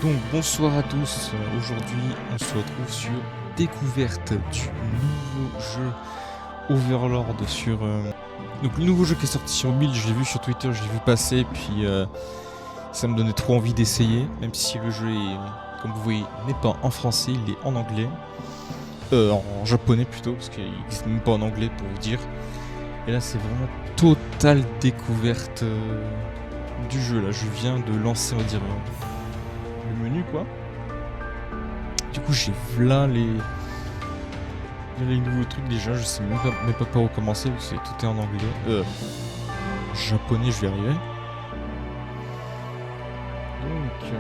Donc bonsoir à tous, aujourd'hui on se retrouve sur découverte du nouveau jeu Overlord sur... Donc le nouveau jeu qui est sorti sur 1000, je l'ai vu sur Twitter, je l'ai vu passer, puis ça me donnait trop envie d'essayer, même si le jeu est, comme vous voyez, n'est pas en français, il est en anglais. En japonais plutôt, parce qu'il n'existe même pas en anglais pour vous dire. Et là c'est vraiment totale découverte du jeu, là je viens de lancer, on va dire... le menu quoi. Du coup j'ai là les nouveaux trucs déjà, je sais même pas par où commencer parce que tout est en anglais. Japonais je vais y arriver. Donc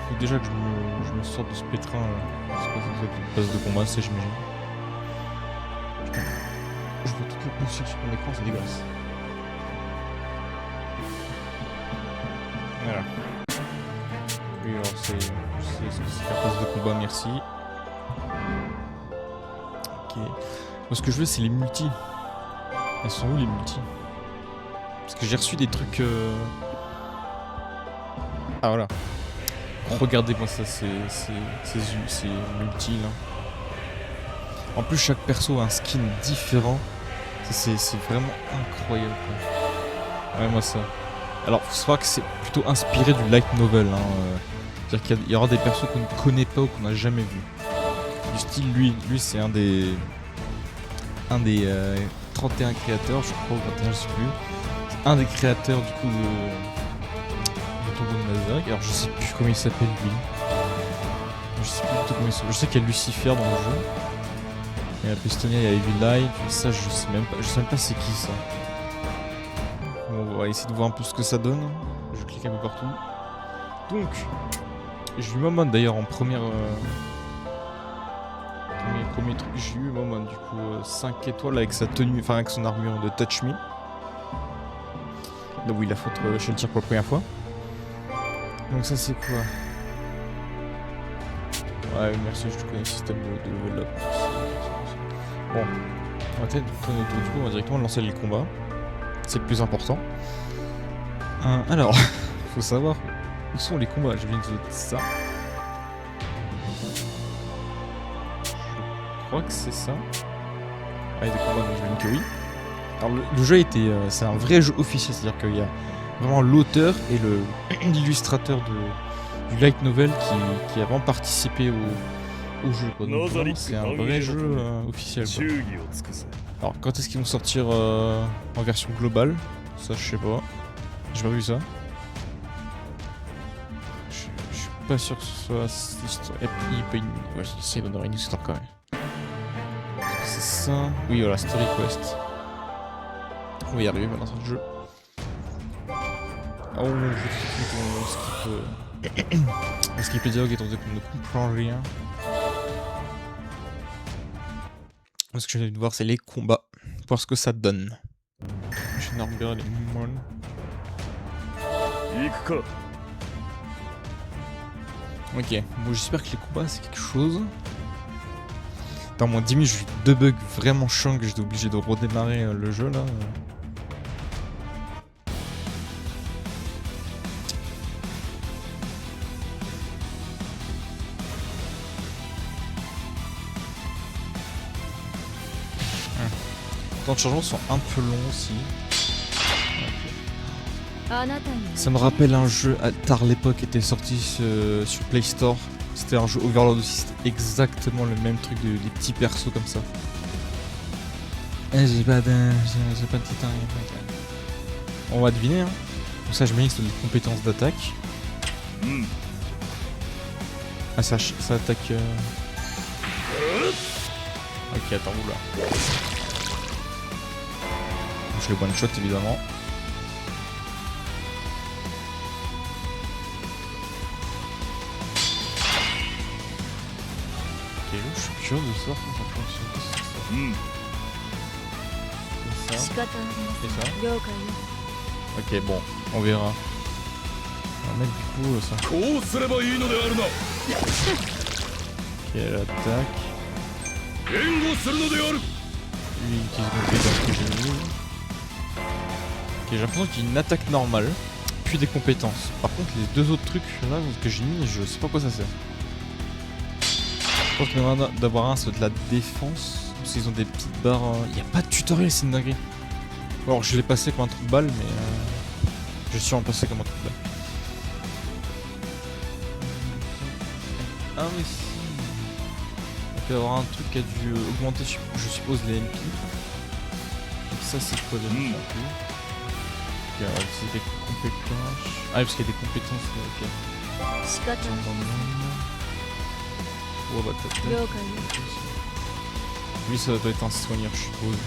faut déjà que je me sorte de ce pétrin, cette base de combat, ça j'imagine. Putain, je vois toute la poussière sur mon écran, c'est dégueulasse. Voilà. Oui, alors c'est la phase de combat, merci. Ok. Moi, ce que je veux, c'est les multis. Elles sont où les multis? Parce que j'ai reçu des trucs. Ah voilà. Regardez-moi ça, c'est multi là. En plus, chaque perso a un skin différent. C'est vraiment incroyable quoi. Ouais, moi ça. Alors, faut savoir que c'est plutôt inspiré du light novel. C'est-à-dire qu'il y aura des persos qu'on ne connaît pas ou qu'on n'a jamais vu. Du style, lui c'est un des 31 créateurs, je crois, ou 21, je sais plus. C'est un des créateurs du coup de Tombeau de Nazareth. Alors, je sais plus comment il s'appelle lui. Je sais plus du tout comment il s'appelle. Je sais qu'il y a Lucifer dans le jeu. Il y a Pistonia, il y a Evil Eye. Ça, je sais même pas c'est qui ça. Bon, on va essayer de voir un peu ce que ça donne. Je clique un peu partout. Donc, j'ai eu Momon d'ailleurs en première. Premier truc que j'ai eu, Momon du coup 5 étoiles avec sa tenue, enfin avec son armure de Touch Me. Là où il affronte Sheltir pour la première fois. Donc, ça c'est quoi? Ouais, merci, je te connais le système de level up. Bon, on va peut-être tourner autour du coup, on va directement lancer les combats. C'est le plus important. Alors, faut savoir où sont les combats. Je viens de ça. Je crois que c'est ça. Ah, il y a des combats, donc j'imagine que oui. Alors, le jeu a été. C'est un vrai jeu officiel, c'est-à-dire qu'il y a vraiment l'auteur et l'illustrateur du light novel qui a vraiment participé au jeu. Quoi. Donc, vraiment, c'est un vrai jeu officiel. Quoi. Alors, quand est-ce qu'ils vont sortir en version globale? Ça, je sais pas. J'ai pas vu ça. Je suis pas sûr que ce soit cette histoire. Et puis, ouais, ça donnerait une histoire quand même. C'est ça. Oui, voilà, Story Quest. On va y arriver maintenant sur le jeu. Oh, je skip on skip le dialogue étant donné qu'on ne comprend rien. Ce que j'ai envie de voir, c'est les combats. Voir ce que ça donne. J'ai une armure, les mon. Ok, bon j'espère que les combats c'est quelque chose. Dans moins 10 minutes j'ai eu 2 bugs vraiment chiants que j'étais obligé de redémarrer le jeu là. Les temps de changement sont un peu longs aussi. Ça me rappelle un jeu à tard l'époque qui était sorti sur Play Store. C'était un jeu Overlord aussi, c'était exactement le même truc des petits persos comme ça. J'ai pas de titan. On va deviner hein. Comme ça je mets que c'est des compétences d'attaque. Ah ça attaque... Ok attends oula. Je le one shot évidemment. Je suis curieux de savoir comment ça fonctionne. C'est ça. C'est ça. Ok, bon, on verra. On va mettre du coup ça. Ok, l'attaque. Lui, il utilise mon compétence que j'ai mis. Ok, j'ai l'impression qu'il y a une attaque normale. puis des compétences. Par contre, les deux autres trucs là que j'ai mis, je sais pas quoi ça sert. Je pense qu'il y en a d'avoir un, c'est de la défense. Parce qu'ils ont des petites barres. Il n'y a pas de tutoriel, c'est une dinguerie. Alors, je l'ai passé comme un trou de balle, mais je suis en passé comme un trou de balle. Ah, oui, si. Il peut y avoir un truc qui a dû augmenter, je suppose, les MP. Donc, ça, c'est quoi déjà c'est des compétences. Ah, oui, parce qu'il y a des compétences. Ok. Oh, bah, lui, ça doit être un soigneur, je suppose.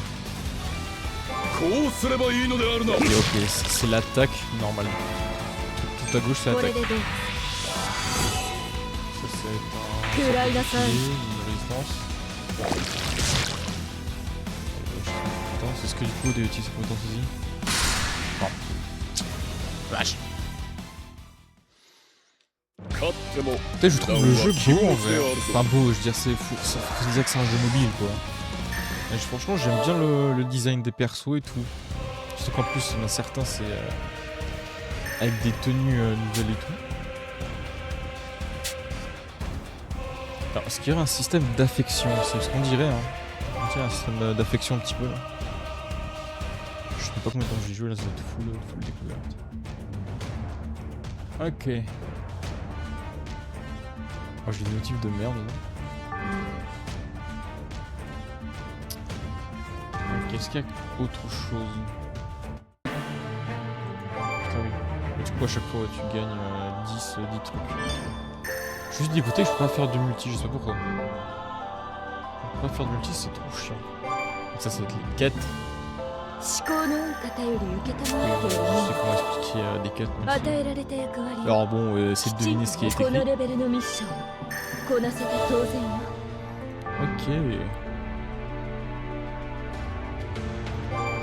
Et ok, c'est l'attaque normale. Tout à gauche, c'est l'attaque. Ça, c'est une résistance. Est-ce que du coup, on utilise ces compétences ici? Non. Vache. Peut-être je trouve le jeu beau en vrai. Enfin beau, je veux dire, c'est fou. Ça faut dire que c'est un jeu mobile quoi. Et franchement, j'aime bien le design des persos et tout. Surtout qu'en plus, il y en a certains, c'est avec des tenues nouvelles et tout. Alors, est-ce qu'il y aurait un système d'affection? C'est ce qu'on dirait, hein. On dirait un système d'affection un petit peu. Là. Je sais pas combien de temps j'ai joué là, ça va être full découverte. Ok. Oh, j'ai des motifs de merde là. Ok, est-ce qu'il y a autre chose? Putain oui. Et du coup à chaque fois tu gagnes 10 trucs. Juste dit écoutez, je peux pas faire de multi, je sais pas pourquoi. Je peux pas faire de multi, c'est trop chiant. Donc ça va être les quêtes. Je sais comment expliquer des quêtes multi. Alors bon, c'est de deviner ce qui a été écrit. Ok.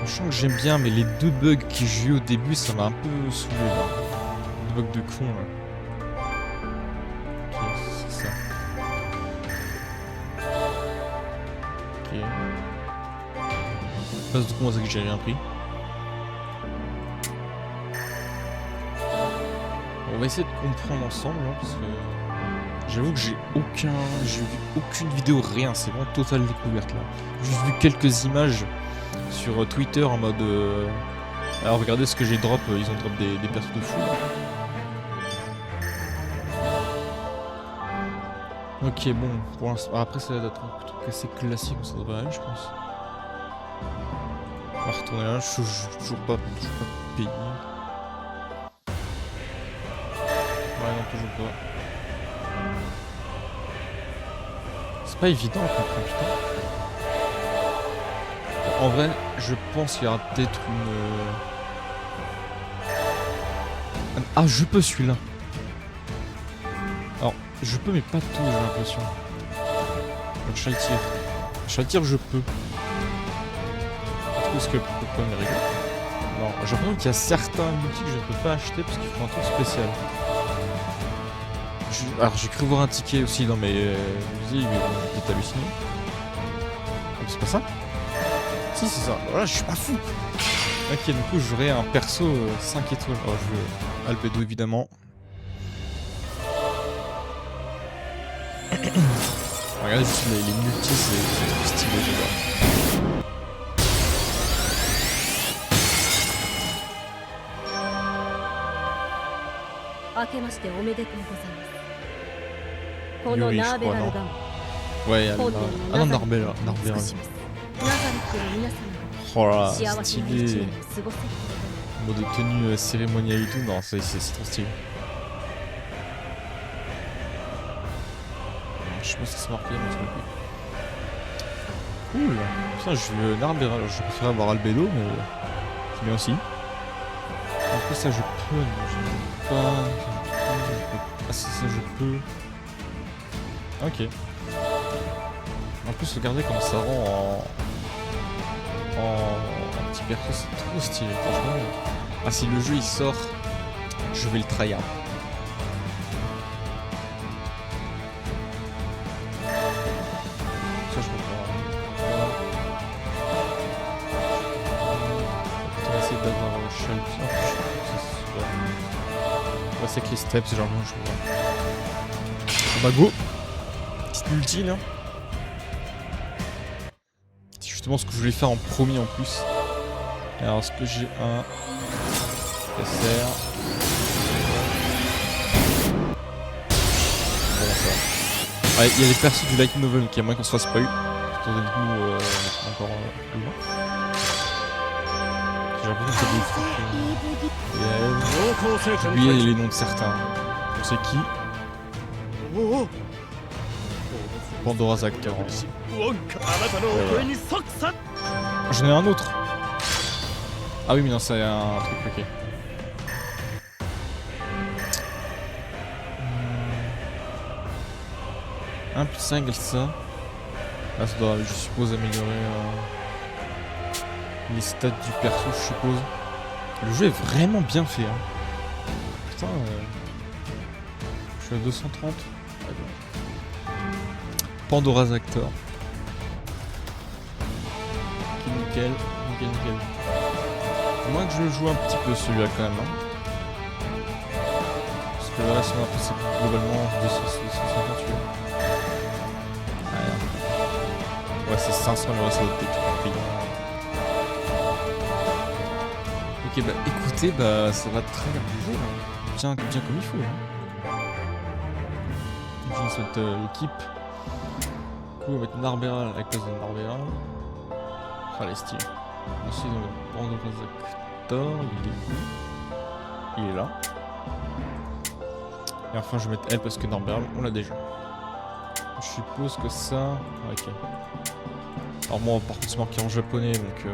Je sens que j'aime bien, mais les deux bugs que j'ai eu au début, ça m'a un peu saoulé. Là. Les bugs de con là. Ok, c'est ça. Ok. Passe de con, c'est que j'ai rien pris. On va essayer de comprendre ensemble, hein, parce que j'avoue que j'ai vu aucune vidéo, rien. C'est vraiment totale découverte là. J'ai juste vu quelques images sur Twitter en mode alors regardez ce que j'ai drop, ils ont drop des persos de fou. Ok bon, pour l'instant, après ça va être un truc assez classique, ça devrait aller je pense. On va retourner là, je suis toujours pas payé. Ouais non toujours pas. C'est pas évident à comprendre putain. En vrai, je pense qu'il y aura peut-être une... Ah, je peux celui-là. Alors, je peux mais pas tout, j'ai l'impression. Donc, Chaltir, je peux. Est-ce que pourquoi me rigole? Non, j'ai l'impression qu'il y a certains multis que je ne peux pas acheter parce qu'ils font un truc spécial. Alors, j'ai cru voir un ticket aussi dans mes musiques, mais j'étais halluciné. C'est pas ça? Si c'est ça, voilà je suis pas fou. Ok du coup j'aurai un perso 5 étoiles. Oh je veux Albedo évidemment. Regardez juste les multis, c'est trop stylé j'adore. Yuri je crois non. Ouais ah non Narbella. Oh là, stylé. Mode de tenue cérémoniale et tout, non, c'est trop stylé. Je sais pas si c'est marqué, mais c'est marqué. Cool. Putain, je veux Narbera, je préfère avoir Albedo, mais c'est bien aussi. En plus, ça je peux, non, je peux pas. Ah, si, ça je peux. Ok. En plus, regardez comme ça rend en petit perso, c'est trop stylé, franchement. Ah, si le jeu il sort, je vais le tryhard. Ça, je comprends. On va essayer d'avoir Shelby. Ça, c'est super. passer avec les steps, genre je vois. Bah go. Petite multi là. C'est justement ce que je voulais faire en premier en plus. Alors est-ce que j'ai un SR? Bon ça va. Ouais, il y a des persos du light novel qui a moins qu'on se fasse pas eu. Autour de nous encore loin. J'ai l'impression qu'il y a des trucs. J'ai oublié les noms de certains. On sait qui. Pandora's Actor. J'en ai un autre. Ah oui mais non c'est un truc ok. Un plus 5 ça. Là ça doit je suppose améliorer les stats du perso je suppose. Le jeu est vraiment bien fait hein. Putain je suis à 230. Pandora's Actor. Nickel. Au moins que je le joue un petit peu celui-là quand même. Hein. Parce que le reste c'est globalement 258. Ouais c'est 500 le reste de l'autre prix. Ok bah écoutez bah ça va très bien jouer là. Bien comme il faut. Hein. Je cette l'équipe. Du coup on va mettre Narberal avec place de Narberal. Ah les styles. Ensuite on va prendre Pandora's Actor, il est là. Et enfin je vais mettre elle parce que Narberal on l'a déjà. Je suppose que ça... Ok. Alors moi par contre c'est marqué en japonais donc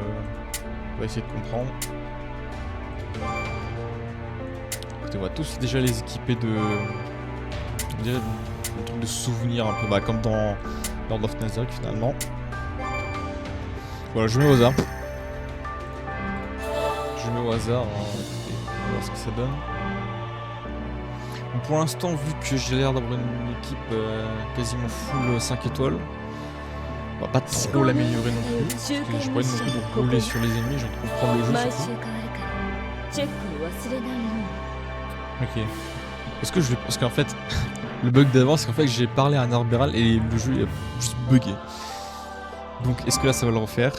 on va essayer de comprendre. Écoutez on va tous déjà les équiper de... On dirait un truc de souvenir un peu bah, comme dans Lord of Nazarick finalement. Voilà je mets au hasard. Je mets au hasard, on va voir ce que ça donne. Bon, pour l'instant, vu que j'ai l'air d'avoir une équipe quasiment full 5 étoiles, on va pas trop l'améliorer non plus. Parce que j'ai pas envie non plus de rouler sur les ennemis, j'ai envie de comprendre le jeu surtout. Ok. Parce qu'en fait, le bug d'avant, c'est qu'en fait j'ai parlé à Narberal et le jeu il a juste bugué. Donc est-ce que là ça va le refaire?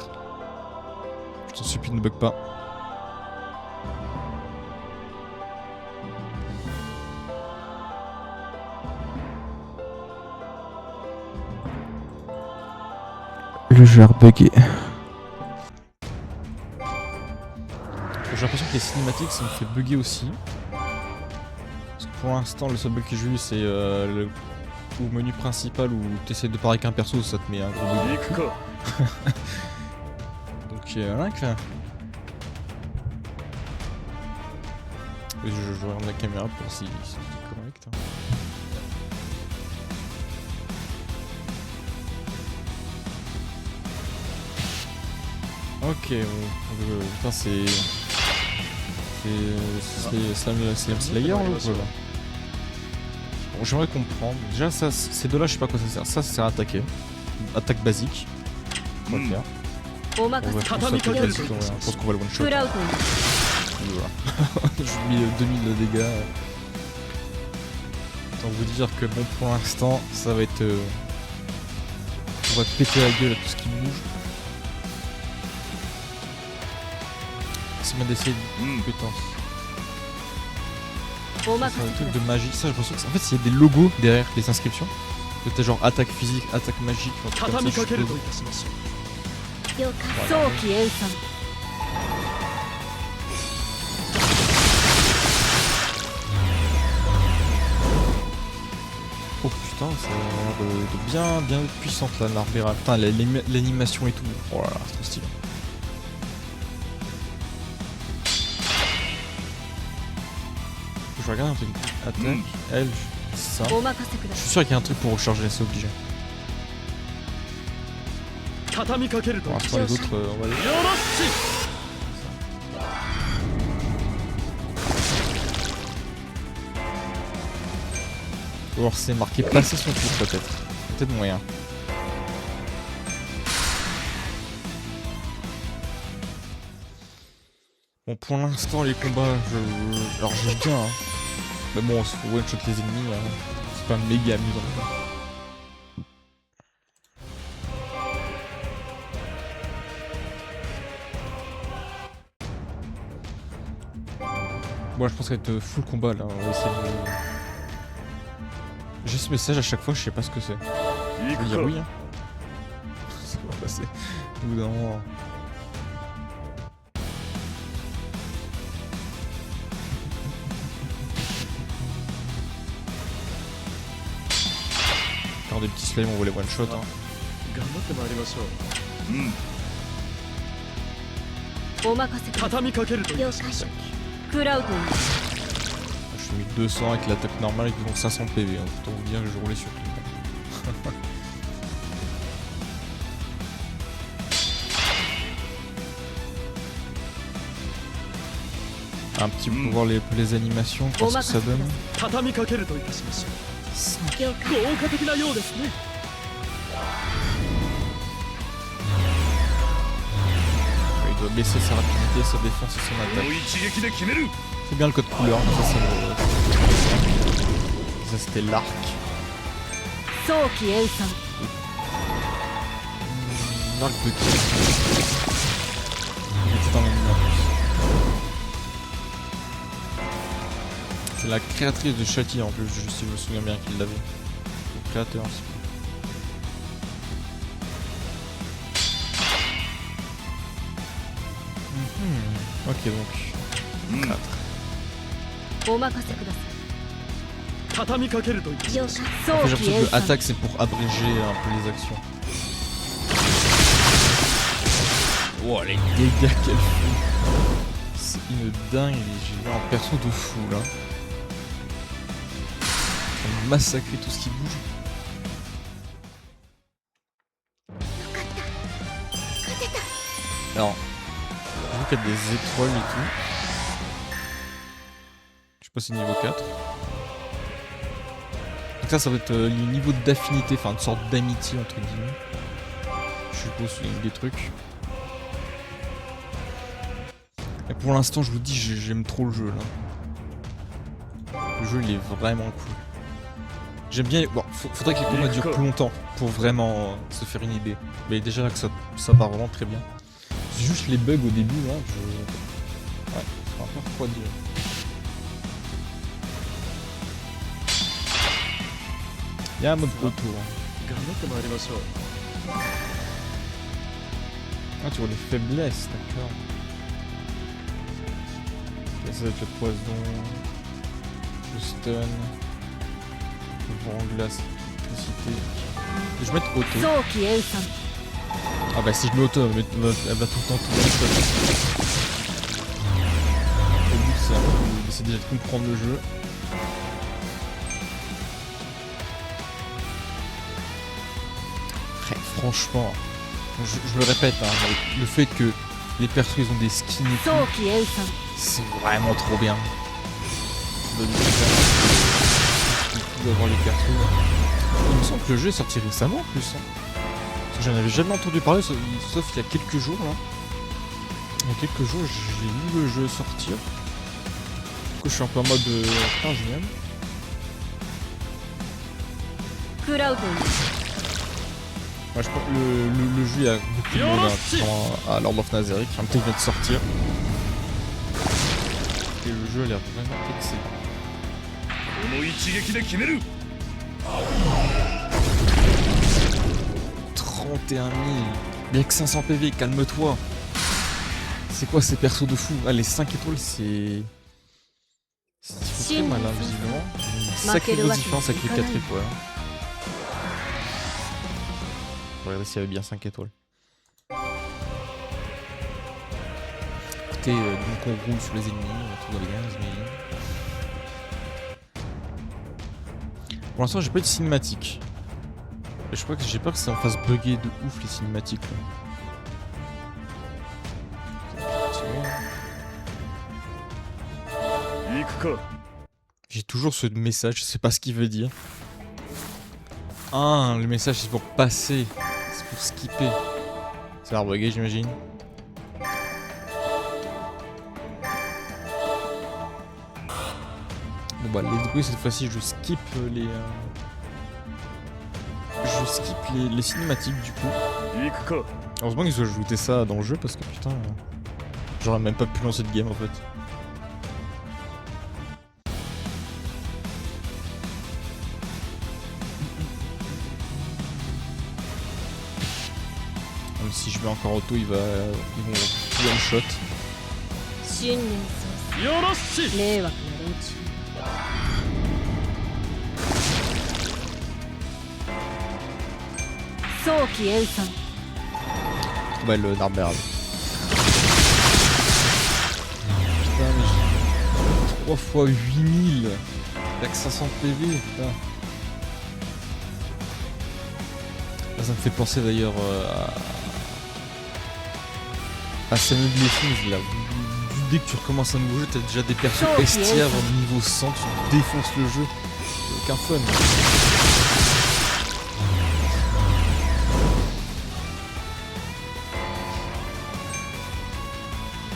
Je t'en supplie, ne bug pas. Le jeu a bugué. J'ai l'impression que les cinématiques ça me fait bugger aussi. Parce que pour l'instant le seul bug que j'ai eu c'est le menu principal où tu essaies de parler avec un perso, ça te met un gros bug. Donc voilà quoi. Je regarde la caméra pour si c'est correct. Ok, putain c'est Slam Slayer ou quoi là? Bon, j'aimerais comprendre. Déjà ça, ces deux là je sais pas à quoi ça sert. Ça sert à attaquer. Attaque basique. On va faire. On va faire ça basique, je pense qu'on va le one shot. Voilà. J'ai mis 2000 de dégâts. Autant vous dire que bon pour l'instant ça va être... on va péter la gueule à tout ce qui bouge. C'est bien d'essayer de compétence. C'est un truc de magie, ça j'ai l'impression que en fait il y a des logos derrière les inscriptions. Peut-être genre attaque physique, attaque magique, un truc comme ça, je suppose. Oh putain, ça a l'air de bien puissante la Narberal. Putain, l'animation et tout. Oh là là, c'est trop stylé. Je regarde un truc. Attaque, elle, ça. Je suis sûr qu'il y a un truc pour recharger, c'est obligé. Pour l'instant, les autres, on va les... Ou alors c'est marqué passer son tour peut-être. Peut-être moyen. Bon pour l'instant les combats, alors je bien hein. Mais bon, faut one shot les ennemis, c'est pas méga amusant. Bon, je pense qu'elle va être full combat là. On va essayer de... J'ai ce message à chaque fois, je sais pas ce que c'est. Je vais dire oui. Hein. Ça va passer. Au bout d'un moment. Encore des petits slimes, on voit les one shot. Hein. Je suis mis 200 avec l'attaque normale et ils ont 500 PV. Hein. Autant vous dire que je roulais sur tout. Un petit peu pour voir les animations, voir ce que ça donne. Il doit baisser sa rapidité, sa défense et son attaque. C'est bien le code couleur, ça c'est le... Ça c'était l'arc. L'arc de qui? Il était dans les murs. C'est la créatrice de Shati en plus, si je me souviens bien qu'il l'avait. Le créateur aussi. Ok donc 4. J'ai l'impression que attaque c'est pour abréger un peu les actions. Wow les dégâts qu'elle fait. C'est une dingue, j'ai vu un perso de fou là. Elle a massacré tout ce qui bouge. Alors, je vois qu'il y a des étoiles et tout. Je sais pas si c'est niveau 4. Donc ça va être le niveau d'affinité, enfin une sorte d'amitié entre guillemets. Je suppose qu'il y a des trucs. Et pour l'instant je vous dis j'aime trop le jeu là. Le jeu il est vraiment cool. J'aime bien... Bon, faudrait que les combats durent plus longtemps pour vraiment se faire une idée. Mais déjà là que ça part vraiment très bien. C'est juste les bugs au début là, ouais, c'est un peu refroidi. Il y a un mode retour. Ah, tu vois les faiblesses, d'accord. Okay, ça va être le poison, le stun, le vent glace, l'électricité. Je vais mettre auto. Ah bah si je mets auto, elle va tout le temps tout le stun. Le but c'est d'essayer déjà de comprendre le jeu. Franchement, je me répète, hein, le fait que les persos ils ont des skins et tout, c'est vraiment trop bien. Ça donne d'avoir les persos. Il me semble que le jeu est sorti récemment en plus. Hein. Parce que j'en avais jamais entendu parler, sauf il y a quelques jours là. Il y a quelques jours j'ai vu le jeu sortir. Du coup je suis un peu en mode putain génial. Ouais, je pense que le jeu, il y a beaucoup de monde à Lord of Nazarick, en même temps il vient de sortir. Et le jeu a l'air vraiment excellent. 31 000, bien que 500 PV, calme-toi. C'est quoi ces persos de fou? Ah, les 5 étoiles, c'est... C'est très malin, visiblement. Une sacrée grosse différence avec les 4 étoiles. Regardez s'il y avait bien 5 étoiles. Écoutez, donc on roule sur les ennemis, on trouve bien les ennemis. Pour l'instant j'ai pas eu de cinématique. Et je crois que j'ai peur que ça me fasse bugger de ouf les cinématiques là. J'ai toujours ce message, je sais pas ce qu'il veut dire. Ah, le message c'est pour passer. C'est pour skipper. Ça va rebugger j'imagine. Bon bah let's go, cette fois-ci je skip les... Je skip les cinématiques du coup. Heureusement qu'ils ont ajouté ça dans le jeu parce que putain... J'aurais même pas pu lancer de game en fait. Même si je vais encore auto, ils vont tout one shot. 新年早々よろしい。迷惑な連中早期塩酸 Ouais, le Narmerade. Putain, mais j'ai 3 fois 8000. Y'a que 500 PV, putain. Là, ça me fait penser d'ailleurs à Samuel Blessings là. Dès que tu recommences un nouveau jeu, t'as déjà des persos estières au niveau 100, tu défonces le jeu. C'est aucun fun.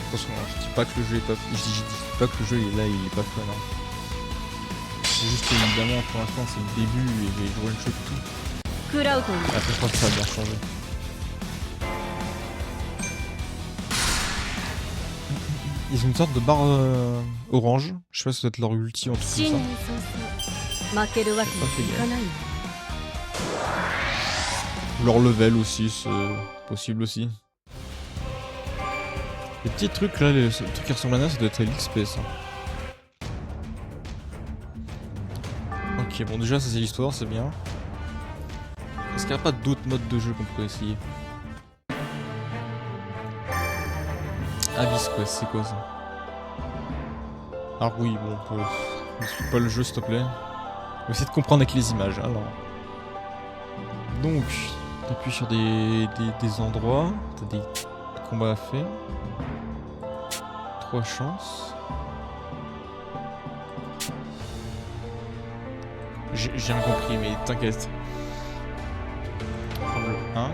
Attention, hein, je dis pas que le jeu est pas... Je dis pas que le jeu est là, il est pas fun. Hein. C'est juste que, évidemment, pour l'instant, c'est le début et j'ai joué une chose de tout. クラウトに Après, je crois que ça a bien changé. Ils ont une sorte de barre orange. Je sais pas si ça doit être leur ulti ou un truc 新 comme 年 ça. 早々負けるわけにはいかないよ Leur level aussi, c'est possible aussi. Les petits trucs là, les trucs qui ressemblent à ça, ça doit être l'XP ça. Ok, bon déjà ça c'est l'histoire, c'est bien. Est-ce qu'il n'y a pas d'autres modes de jeu qu'on pourrait essayer? Abyss Quest, c'est quoi ça? Ah oui, bon, on peut... Ne suis pas le jeu s'il te plaît. On va essayer de comprendre avec les images, alors. Donc, t'appuies sur des endroits, t'as des combats à faire. 3 chances. J'ai rien compris, mais t'inquiète. Prendre le 1,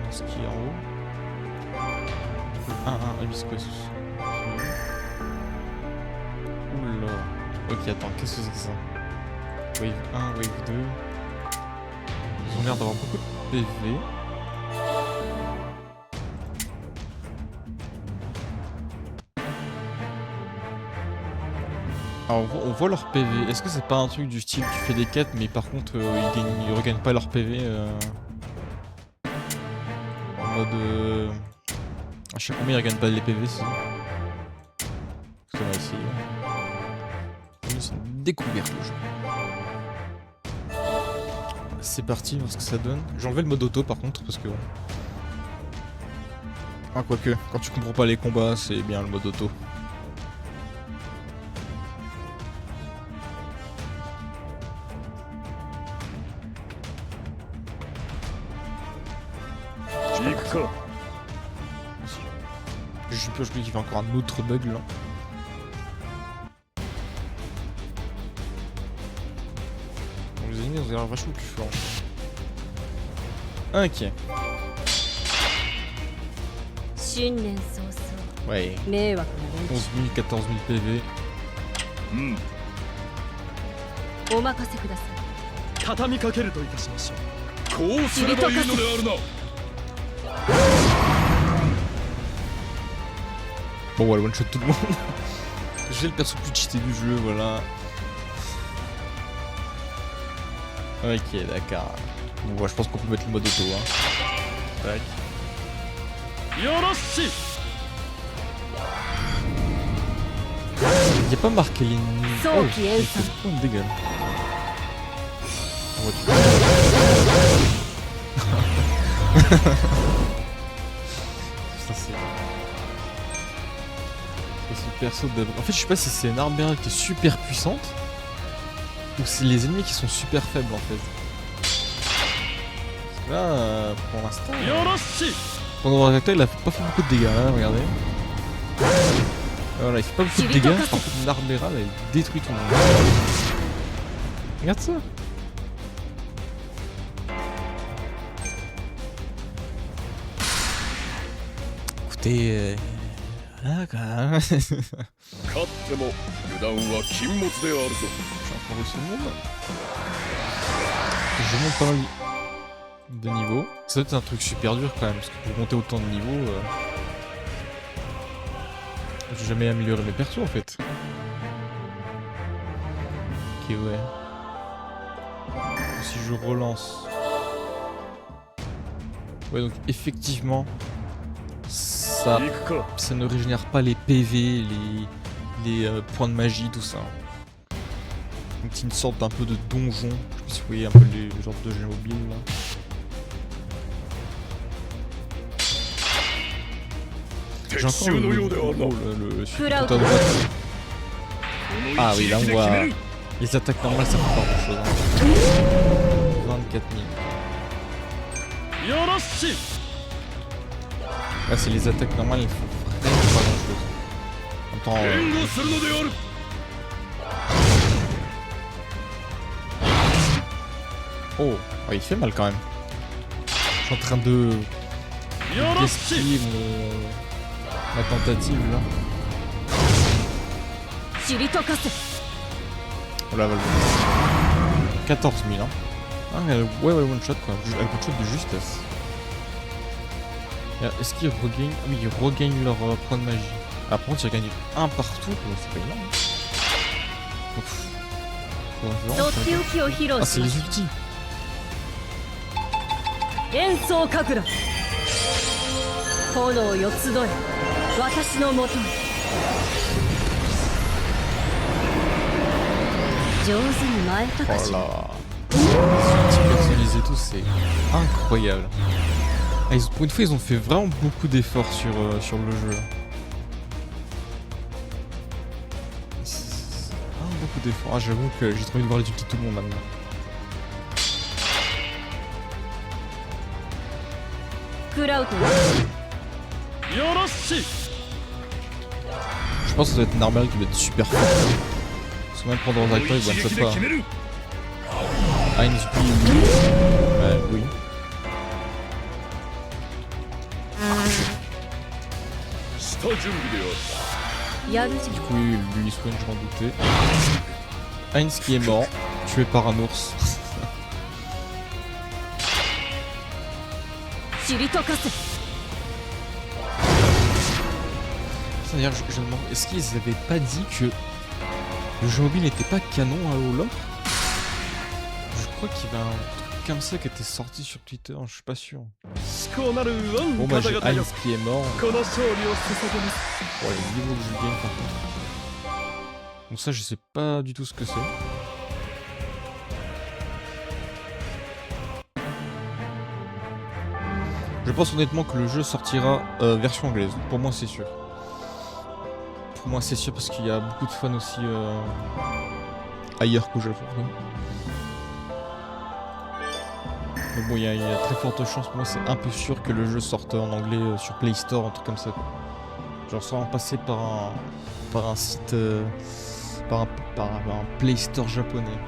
ce qui est en haut. Le 1, Abyss Quest. Oula. Ok, attends, qu'est-ce que c'est que ça? Wave 1, Wave 2. Ils ont l'air d'avoir beaucoup de PV. Alors on voit leur PV. Est-ce que c'est pas un truc du style tu fais des quêtes mais par contre ils regagnent pas leur PV en mode à chaque fois ils regagnent pas les PV si. On va essayer. C'est une découverte le jeu. C'est parti, voir ce que ça donne. J'ai enlevé le mode auto par contre parce que... Ah quoique, quand tu comprends pas les combats c'est bien le mode auto. J'ai peur qu'il y ait encore un autre bug là. Bon, les ennemis ont l'air vachement plus forts. Ok. 新年早々 Ouais. 迷惑な連 11 000, 14 000 PV. 中お任せください畳みかけるといたしましょう。こうすればいいのであるな。 Bon, voilà, one shot tout le monde. J'ai le perso plus cheaté du jeu, voilà. Ok, d'accord. Bon, ouais, je pense qu'on peut mettre le mode auto. Hein. Tac. Y'a pas marqué l'ennemi. Oh, il fait trop de dégâts. On voit Putain, c'est le perso de... En fait, je sais pas si c'est une armure qui est super puissante ou c'est les ennemis qui sont super faibles en fait. Parce que là, pour l'instant, pendant l'attaque, il a pas fait beaucoup de dégâts, hein, regardez. Voilà, il fait pas beaucoup de dégâts, par contre l'armure elle détruit tout le monde. Regarde ça. Écoutez, D'accord. 勝っても油断は禁物であるぞ。 J'ai encore réussi le monde. Je monte pas mal de niveau. Ça doit être un truc super dur quand même, parce que pour monter autant de niveaux, j'ai jamais amélioré mes persos en fait. Ok, ouais. Si je relance. Ouais, donc effectivement, ça ne régénère pas les PV, les points de magie, tout ça. Donc c'est une sorte d'un peu de donjon. Je sais pas si vous voyez un peu les genres de jeux mobiles là. J'ai encore le super à droite. Ah oui, là on voit les attaques normales, ça fait pas grand chose. Hein. 24 000. Là c'est les attaques normales, il faut vraiment pas grand chose. En même temps, oh, il fait mal quand même. Je suis en train de gaspiller ma tentative là. Oh là, 14 000 hein. Ah, ouais, one shot quoi. Elle one shot de justesse. Est-ce qu'ils regagnent? Oui, ils regagnent leur point de magie. Ah, par contre, ils regagnent un partout. C'est pas énorme. Ah, c'est les ultis. 炎宗神楽炎よ集え私のもとへ上手に舞えたかしら Oh là. Les ultis personnalisés tous, c'est incroyable. Ah, pour une fois, ils ont fait vraiment beaucoup d'efforts sur le jeu. Beaucoup d'efforts. Ah, j'avoue que j'ai trop envie de voir les ultis de tout le monde maintenant. Je pense que ça doit être normal qu'il doit être super fort. Parce que même pendant un acteur, il one shot pas. Heinz, oui. Oui. Du coup, lui soigne, je m'en doutais. Heinz qui est mort, tué par un ours. C'est-à-dire, je me demande, est-ce qu'ils avaient pas dit que le jeu mobile n'était pas canon à Olaf? Je crois qu'il y avait un truc comme ça qui était sorti sur Twitter, je suis pas sûr. Bon bah j'ai Heinz qui est mort. Oh, les niveaux que je gagne par contre. Bon ça je sais pas du tout ce que c'est. Je pense honnêtement que le jeu sortira version anglaise. Pour moi c'est sûr. Pour moi c'est sûr parce qu'il y a beaucoup de fans aussi ailleurs qu'au Japon. Donc bon, il y a très forte chance, pour moi c'est un peu sûr que le jeu sorte en anglais sur Play Store, un truc comme ça. Genre sans passer par un site, par un Play Store japonais.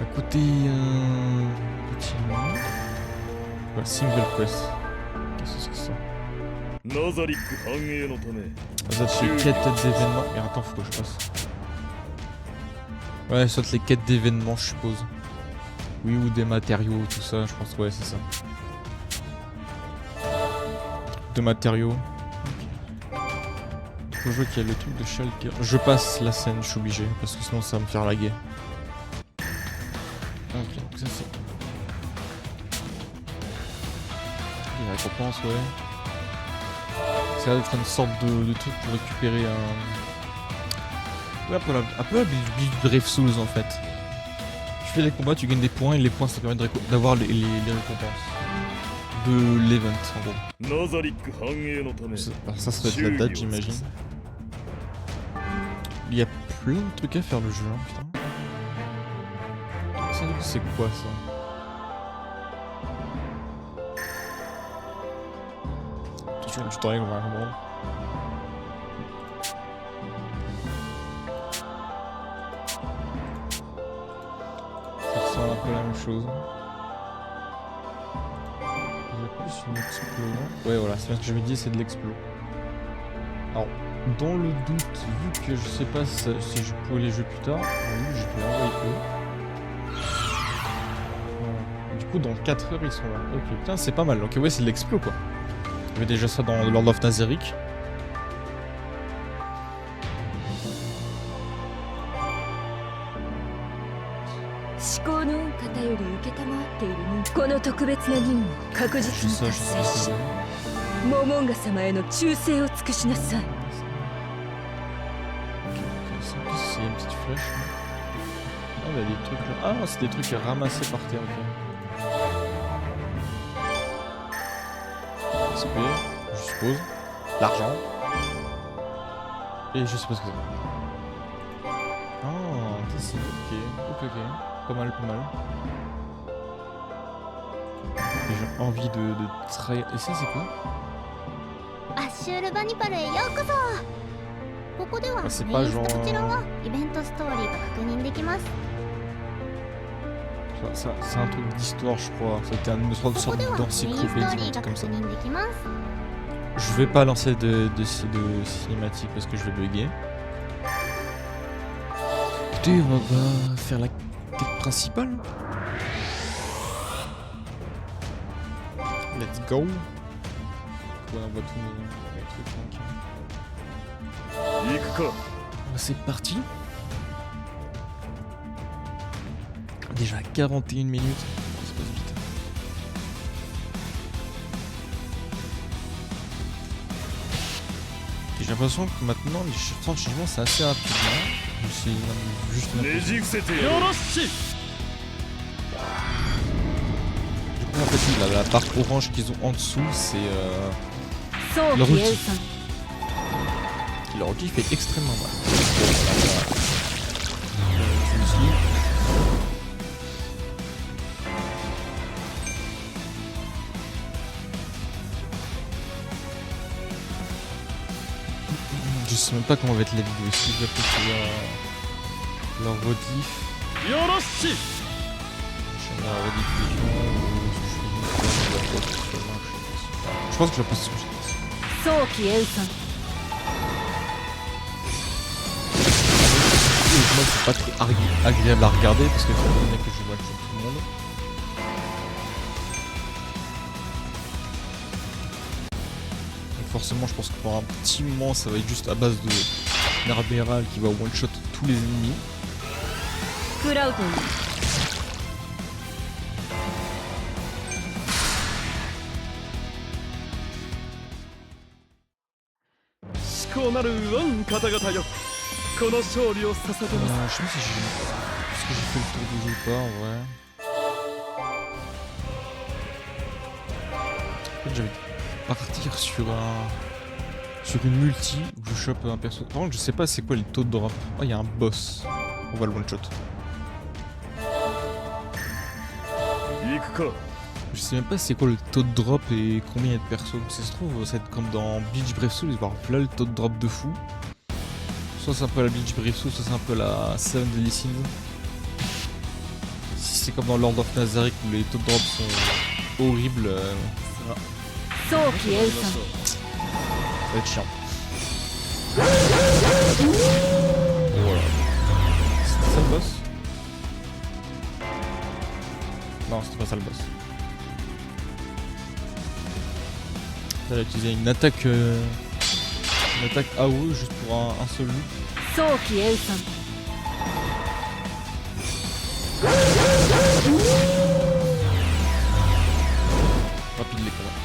Écoutez, ouais, Single Quest. Qu'est-ce que c'est ça? Ça c'est quête d'événements. Et attends, faut que je passe. Ouais, soit les quêtes d'événements, je suppose. Oui, ou des matériaux, tout ça, je pense. Ouais, c'est ça. De matériaux. Je vois qu'il y a le truc de Schalke. Je passe la scène, je suis obligé, parce que sinon ça va me faire laguer. Ok, donc ça c'est... Il y a la récompense, ouais. Ça va être une sorte de truc pour récupérer un... Ouais, un peu la build de Brave Souls en fait. Tu fais les combats, tu gagnes des points et les points ça permet d'avoir les récompenses. De l'event en gros. Ça doit être la date j'imagine. Il y a plein de trucs à faire le jeu, hein, putain. Ça, c'est quoi ça? Toujours un tutoriel vraiment. Ça ressemble un peu à la même chose. plus une explo. Ouais, voilà, c'est bien ce que j'avais dit, c'est de l'explo. Alors, dans le doute, vu que je sais pas si je pouvais les jouer plus tard, je peux envoyer eux. Du coup, dans 4 heures, ils sont là. Ok, putain, c'est pas mal. Ok, ouais, c'est de l'explo quoi. Il y avait déjà ça dans Lord of Nazarick. 至高の御方より承っているこの特別な任務を確 Je 実 sais に ça, 達 je 成 sais し ça. モモンガ様への忠誠を尽くしなさい。 Ok, ça, qu'est-ce que c'est une petite flèche là. Ah, il y a des trucs là. Ah, c'est des trucs à ramasser par terre, ok. XP, je suppose. L'argent. Et je sais pas ce que c'est. Ah, ici, ok. Pas mal, pas mal. Et j'ai envie de trahir. Et ça, c'est quoi? アッシュールバニパルへようこそ。ここではメイン c'est ス pas ト genre, こちらはイベントストーリーが確認できます。 Tu vois, ça, c'est un truc d'histoire, je crois. C'était une sorte ここではメインストー d'encyclopédie, リ un ーが truc comme 確 ça. 認できます。 Je vais pas lancer de cinématique parce que je vais bugger. Écoutez, on va faire la quête principale. Let's go. Ouais, on voit tous les trucs. Donc. 行くか。 C'est parti. Déjà 41 minutes. Ça passe vite. Et j'ai l'impression que maintenant les changements c'est assez rapide. Hein. C'est juste une ね impression. じ伏せてよろしい。 Du coup en fait oui, la barre orange qu'ils ont en dessous c'est 早 Le 期 route. 塩酸 leur outil fait extrêmement mal. Je me suis... Je sais même pas comment va être la vidéo ici, je vais peut-être leur rediff. よろしい。 Je la rediffusion ou je pense que je la poste sur le 早期塩酸 Moi c'est pas très agréable à regarder parce que étant donné que je vois tout le monde. Donc forcément je pense que pour un petit moment ça va être juste à base de Nerberal qui va one shot tous les ennemis. クラウトに 至高なるワン方々よ。この勝利を捧げます Je sais pas si j'ai... Est-ce que j'ai fait le tour du jeu ou pas en vrai. En fait j'avais partir sur une multi où je chope un perso. Par contre je sais pas c'est quoi les taux de drop. Oh il y a un boss. On va le one shot. 行くか。 Je sais même pas c'est quoi le taux de drop et combien il y a de persos. Si ça se trouve ça va être comme dans Bleach Brave Soul, il va y avoir là le taux de drop de fou. Soit c'est un peu la Bleach Brave Soul, soit c'est un peu la Seven Deadly Sins. Si c'est comme dans Lord of Nazarick où les taux de drop sont horribles, ça 早期塩酸 va être chiant. Et voilà. C'était ça le boss? Non, c'était pas ça le boss. Elle a utilisé une attaque AOE juste pour un seul loop. 早期塩酸 Rapide les combats.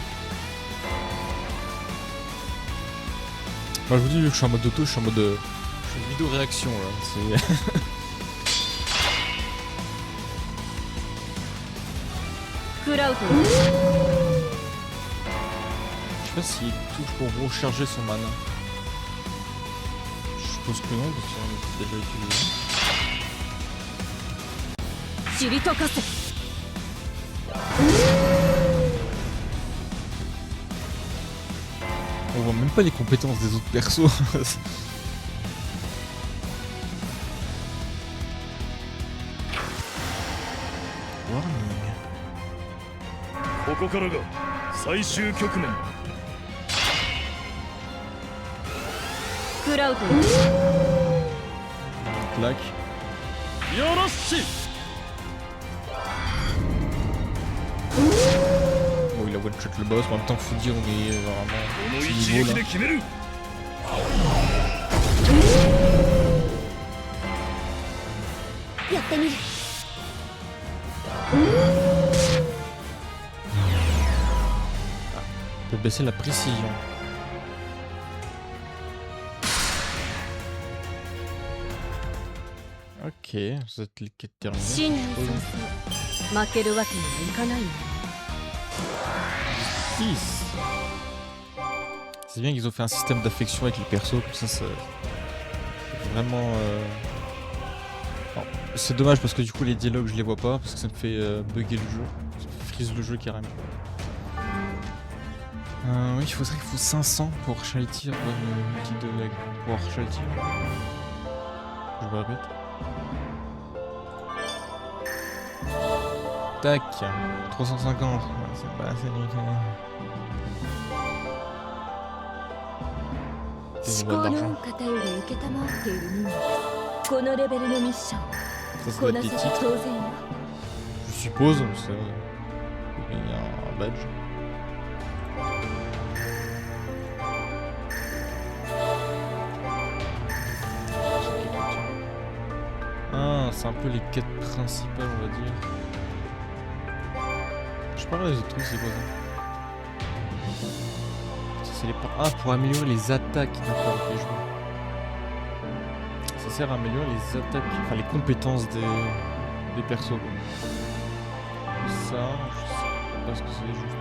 Bah, je vous dis, vu que je suis en mode auto, je suis en mode. Je suis en vidéo réaction là. C'est. クラウトに Je sais pas s'il touche pour recharger son mana. Je suppose que non, parce qu'on a déjà utilisé. 知りとかせ On voit même pas les compétences des autres persos. Warning. ここからが最終局面クラウド Clac. よろしい Bon, il a one shot le boss, mais en même temps, faut dire, on est この vraiment 一 petit niveau 撃 là. で決める やってみる。 On peut baisser la précision. Ok, cette ligue est terminée. 新年早々負けるわけにはいかないの。 10. C'est bien qu'ils ont fait un système d'affection avec les persos, comme ça, c'est vraiment... bon, c'est dommage parce que du coup les dialogues je les vois pas, parce que ça me fait bugger le jeu, ça me frise le jeu carrément. Oui, il faut 500 pour Shaltir, une petite de pour Shaltir. Je me répète. Tac, 350, c'est pas assez du tout. 思考の方より受けたまわっている人間です。このレベルのミッション Ça, ça こ doit な être せ des て titres, 当然よ。 je suppose, c'est... il y a un badge. Ah, c'est un peu les quêtes principales, on va dire. Je sais pas les autres trucs, c'est quoi ça? Ça, c'est les ah, pour améliorer les attaques. D'accord, ok, je vois. Ça sert à améliorer les attaques, enfin les compétences des persos. Quoi. Ça, je sais pas ce que c'est, juste...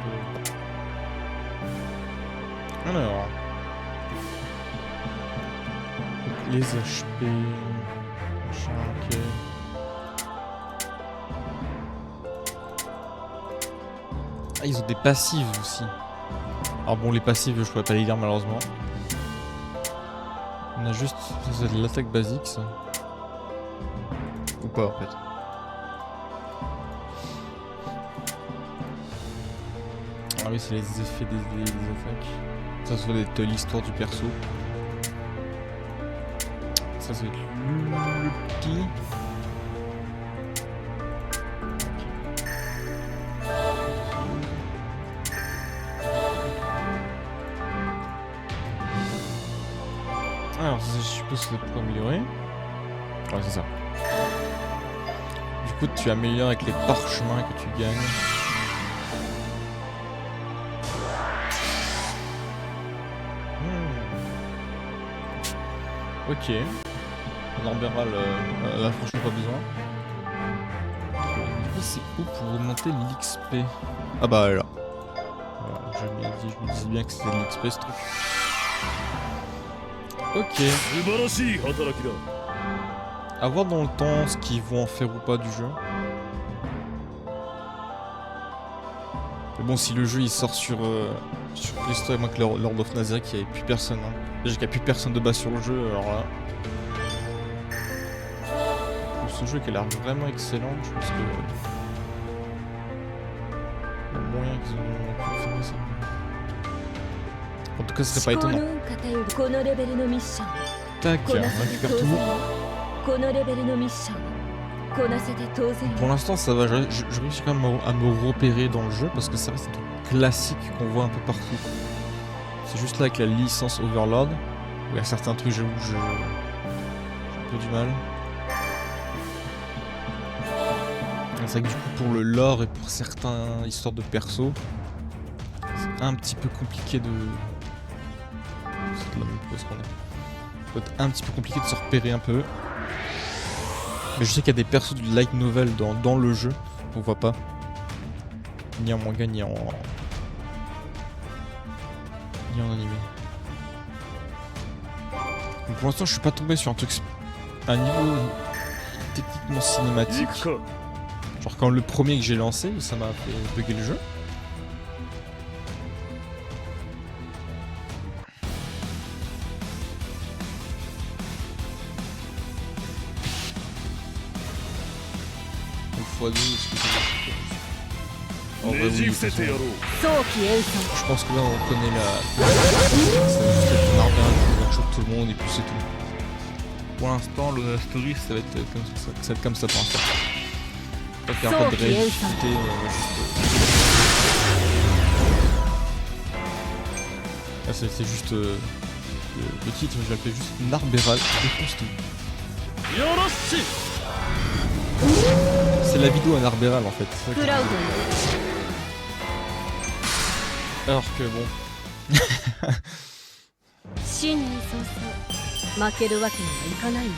Alors... les HP... machin, ok... Ah, ils ont des passives aussi. Alors bon, les passives, je pourrais pas les lire malheureusement. On a juste... c'est de l'attaque basique, ça. Ou pas, en fait. Ah oui, c'est les effets des attaques. Ça, ça doit être l'histoire du perso. Ça, ça va être le petit... Alors, ça, je suppose que c'est pour améliorer. Ouais, c'est ça. Du coup, tu améliores avec les parchemins que tu gagnes. Ok. Norberal, là, franchement, pas besoin. Du coup, c'est où pour augmenter l'XP? Ah bah, là. Voilà, je me disais bien que c'était de l'XP, ce truc. Ok. 素晴らしい働きだ À voir dans le temps ce qu'ils vont en faire ou pas du jeu. Mais bon, si le jeu il sort sur Play Store et moins que Lord of Nazarick, il n'y avait plus personne. Hein. Déjà qu'il n'y a plus personne de base sur le jeu, alors là. Pour ce jeu qui a l'air vraiment excellent, je pense que. Il y a moyen qu'ils ont confirmé ça. En tout cas, ce serait pas 思考 étonnant. の方よりこのレベルのミッション Tac, こ on なせて récupère 当 tout. 然よ。このレベルのミッションこなせて当然 Pour よ。 l'instant, ça va. Je réussis quand même à me repérer dans le jeu parce que ça reste un truc classique qu'on voit un peu partout. C'est juste là avec la licence Overlord où il y a certains trucs où j'ai un peu du mal. C'est vrai que du coup, pour le lore et pour certaines histoires de perso, c'est un petit peu compliqué de. C'est de la même pose qu'on a. Ça peut être un petit peu compliqué de se repérer un peu. Mais je sais qu'il y a des persos du light novel dans le jeu qu'on voit pas. Ni en manga, ni en animé. Donc pour l'instant, je suis pas tombé sur un niveau techniquement 行 cinématique. くか Genre quand le premier que j'ai lancé, ça m'a fait bugger le jeu. X2, est-ce que c'est En vrai, oui, de toute façon, 早期演奏 je pense que là on connaît la. Ça va juste être un arbin qui va choper tout le monde et puis c'est tout. Pour l'instant, la story ça va être comme ça pour l'instant. Pas faire pas de Sauf raid, qu'il y a discuter, on va juste. Ah, c'est juste. Le titre, je l'appelais juste Narbéral défonce tout. よろしい C'est la vidéo à Narbéral en fait. C'est ça ク que- ラウドに Alors que bon. 新年早々負けるわけにはいかないの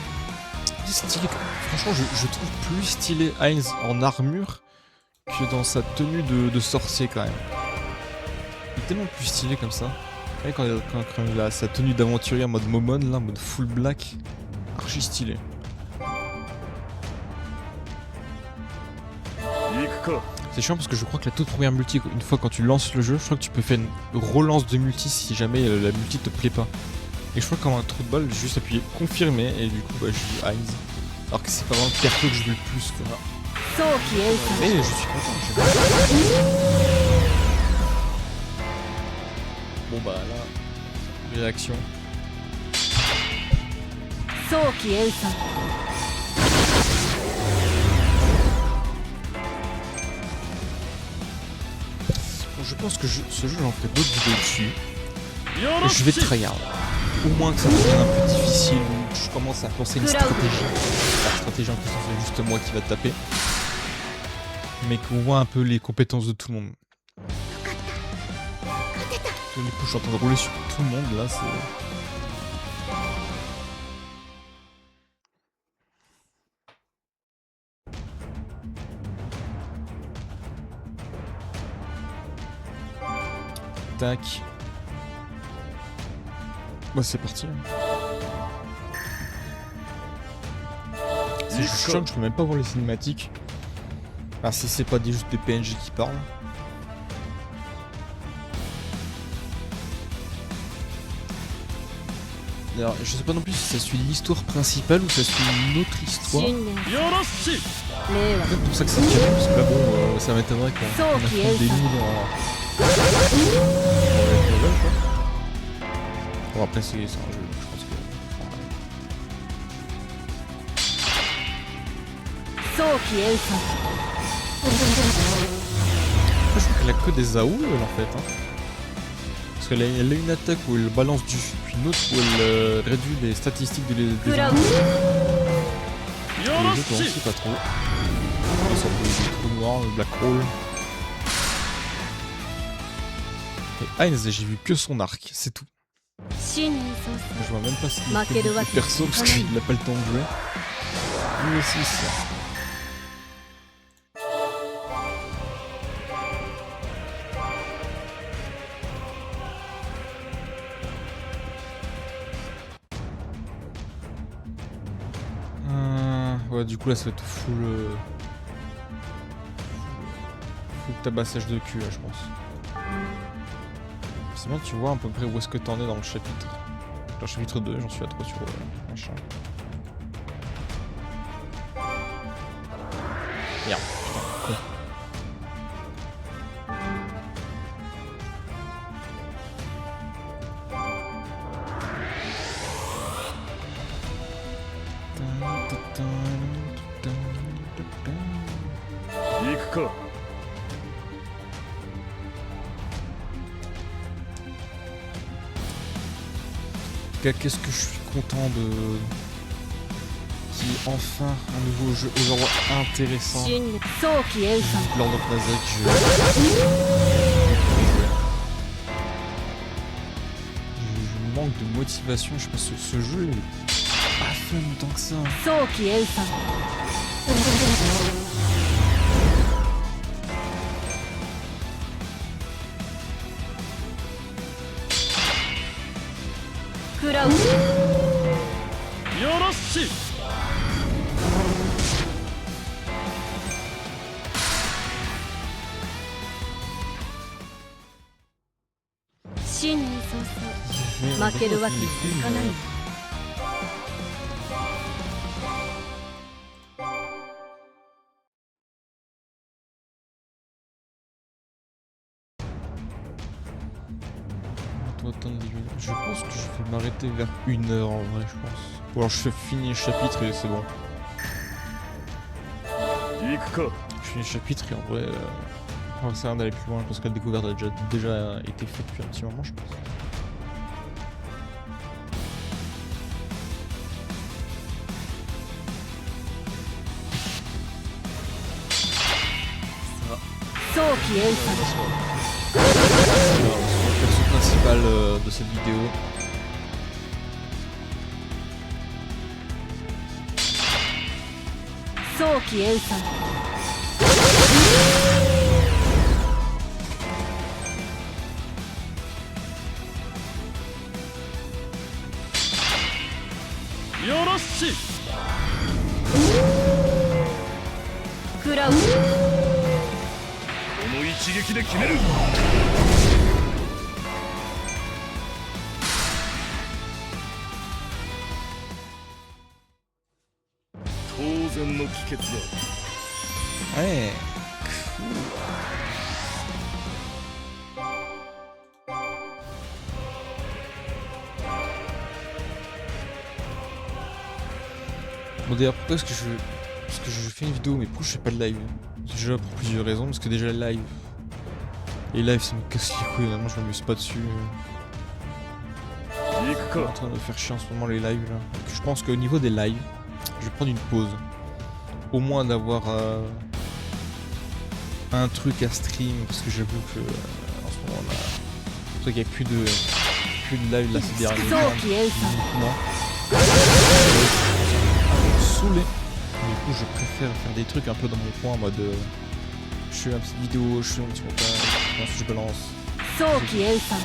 Stylé. Franchement, je trouve plus stylé Heinz en armure que dans sa tenue de sorcier quand même. Il est tellement plus stylé comme ça. Et quand il a sa tenue d'aventurier en mode Momon, là, en mode full black, archi stylé. 行くか C'est chiant parce que je crois que la toute première multi, une fois quand tu lances le jeu, je crois que tu peux faire une relance de multi si jamais la multi te plaît pas. Et je crois que comme un trou de balle, j'ai juste appuyé confirmer et du coup bah, je dis Heinz. Alors que c'est pas vraiment le perso que je veux le plus quoi. 早期演奏 Mais je suis content. Bon bah là, réaction. 早期演奏 Bon, je pense que ce jeu j'en ferai d'autres vidéos dessus. よ Et ろ je し vais い tryhard. Au moins que ça devienne un peu difficile ou que je commence à penser une stratégie. La stratégie en question c'est juste moi qui va te taper. Mais qu'on voit un peu les compétences de tout le monde. Du coup je suis en train de rouler sur tout le monde là, c'est... Tac. Bah c'est parti. C'est juste chiant que je peux même pas voir les cinématiques. Ah si c'est pas juste des PNJ qui parlent. Alors je sais pas non plus si ça suit l'histoire principale ou ça suit une autre histoire. 新年よろしい令和 C'est peut-être pour ça que c'est tiré, parce que là bon, ça m'étonnerait qu'on Sauf affronte qu'il y ait des ça. loups dans avec Novel, quoi. Bon après c'est un jeu, je pense que... 早期演奏 Je crois qu'elle a que des AOE elle en fait. Hein. Parce qu'elle a une attaque où elle balance du feu, puis une autre où elle réduit les statistiques des クラウド ennemis. よ Et ろ les autres, on しい sait pas trop. Ça sort des trous noirs, le black roll. Et Heinz, j'ai vu que son arc, c'est tout. 新年早 Je vois même pas ce qu'il々負け fait るわ du けにはい perso parce かない qu'il a pas le temps de jouer. Lui aussi, ça. Ouais, du coup là ça va être full tabassage de cul là, je pense. C'est bien, tu vois à peu près où est-ce que t'en es dans le chapitre. Dans le chapitre 2, j'en suis à 3 sur machin. Merde, putain, con. Tan, 行くか En tout cas, qu'est-ce que je suis content de... Qu'il y ait enfin un nouveau jeu Overwatch intéressant. 新年早期演奏 Lord of Nazak, je manque de motivation, je sais pas, ce jeu est pas fun tant que ça. 早期演奏クラウドよろしい新年早々負けるわけにはいかないの atteindre les 1 heure. Je pense que je vais m'arrêter vers 1 heure en vrai, je pense. Ou alors je fais finir le chapitre et c'est bon. 行くか Je finis le chapitre et en vrai, ça sert à rien d'aller plus loin parce que la découverte a déjà été faite depuis un petit moment, je pense. Alors, le perso principal de cette vidéo. Yoroshi クラウンこの一撃で決める当然の帰結だ Ouais. Bon d'ailleurs pourquoi est-ce que je fais une vidéo mais pourquoi je fais pas de live? Déjà pour plusieurs raisons, parce que déjà le live. Les lives ça me casse les couilles, vraiment je m'amuse pas dessus. 行く Je suis en か train de faire chier en ce moment les lives là. Donc, je pense qu'au niveau des lives, je vais prendre une pause. Au moins d'avoir un truc à stream, parce que j'avoue que en ce moment là. C'est pour ça qu'il n'y a plus de live là ces derniers temps. Uniquement. Saoulé. Du coup je préfère faire des trucs un peu dans mon coin en mode je fais ma petite vidéo, je fais mon petit montage, ensuite je balance. 早期演算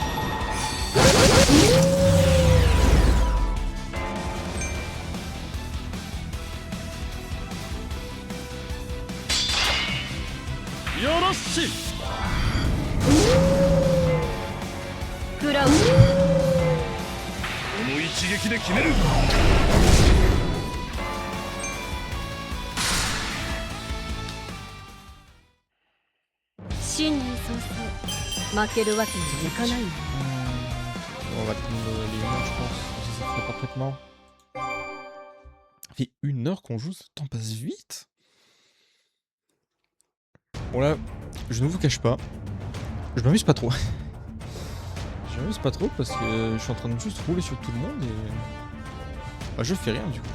よろしい クラウン この一撃で決める 新年早々負けるわけにはいかないの On va attendre les 1 heure je pense, ça ferait parfaitement. Ça fait 1 heure qu'on joue, ce temps passe vite. Bon là, je ne vous cache pas, je m'amuse pas trop. Je m'amuse pas trop parce que je suis en train de juste rouler sur tout le monde et... Bah je fais rien du coup.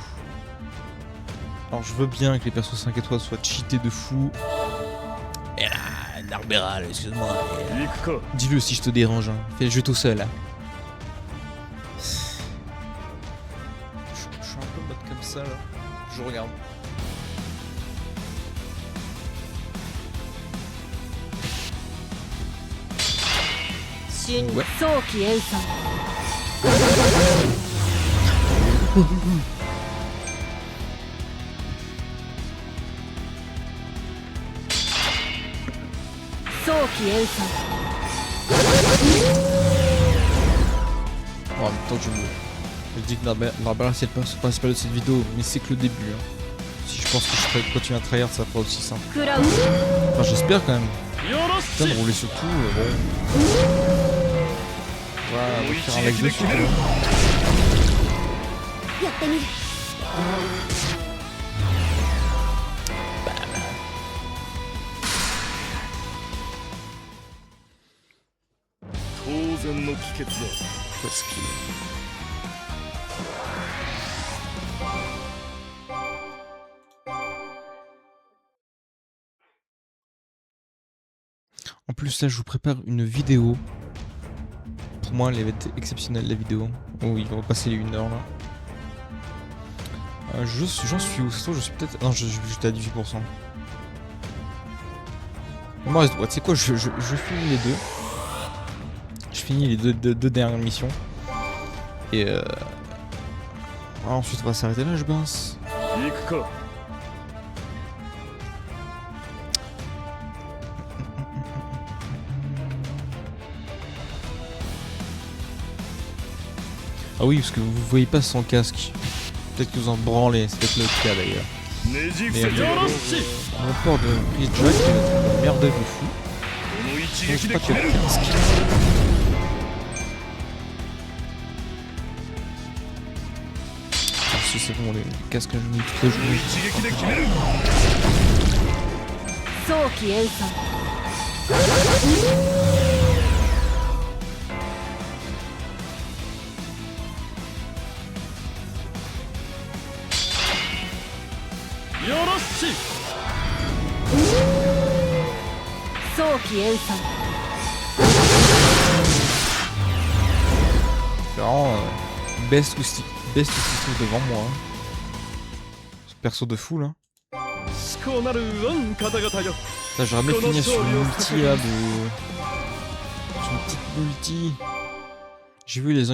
Alors je veux bien que les persos 5 étoiles soient cheatés de fou. Et là, Narberal, excuse-moi. 行くか Dis-le si je te dérange, hein. Fais le jeu tout seul. Hein. Je suis un peu en mode comme ça là. Je regarde. Ouais. 早期演算 早期演算 En même temps, je dis que Narberal c'est le principal de cette vidéo, mais c'est que le début. Hein. Si je pense que je ferai continuer à tryhard, ça fera aussi simple. クラウン Enfin, j'espère quand même. よろし Putain, de い rouler sur tout, bon. Voilà, on va faire un live dessus. Quoi. やってみる 当然の帰結だ Parce qu'il... En plus là je vous prépare une vidéo. Pour moi elle va être exceptionnelle la vidéo. Oh il va repasser les 1 heure là. J'en suis où? Ça se trouve je suis peut-être... Non j'étais à 18%. Il m'en reste... Ouais, tu sais quoi, je finis les deux. Je finis les deux dernières missions. Et ensuite on va s'arrêter là je pense. 行くか Ah oui parce que vous voyez pas sans casque. Peut-être que vous en branlez, c'est peut-être le cas d'ailleurs. ねじ伏 Mais せよろしい mon port de prise jack il va être une merde de fou. この一 Donc, je 撃 sais で pas 決 quel める casque. si c'est bon, les casques que je mets toute la journée. 一撃で決める早期演算よろしい早期演算 C'est vraiment best ou si tout devant moi. Hein. Ce perso de fou là. 至高なるワン方々よ Ça, j'ai jamais fini sur une multi là de. Sur une petite multi. J'ai vu les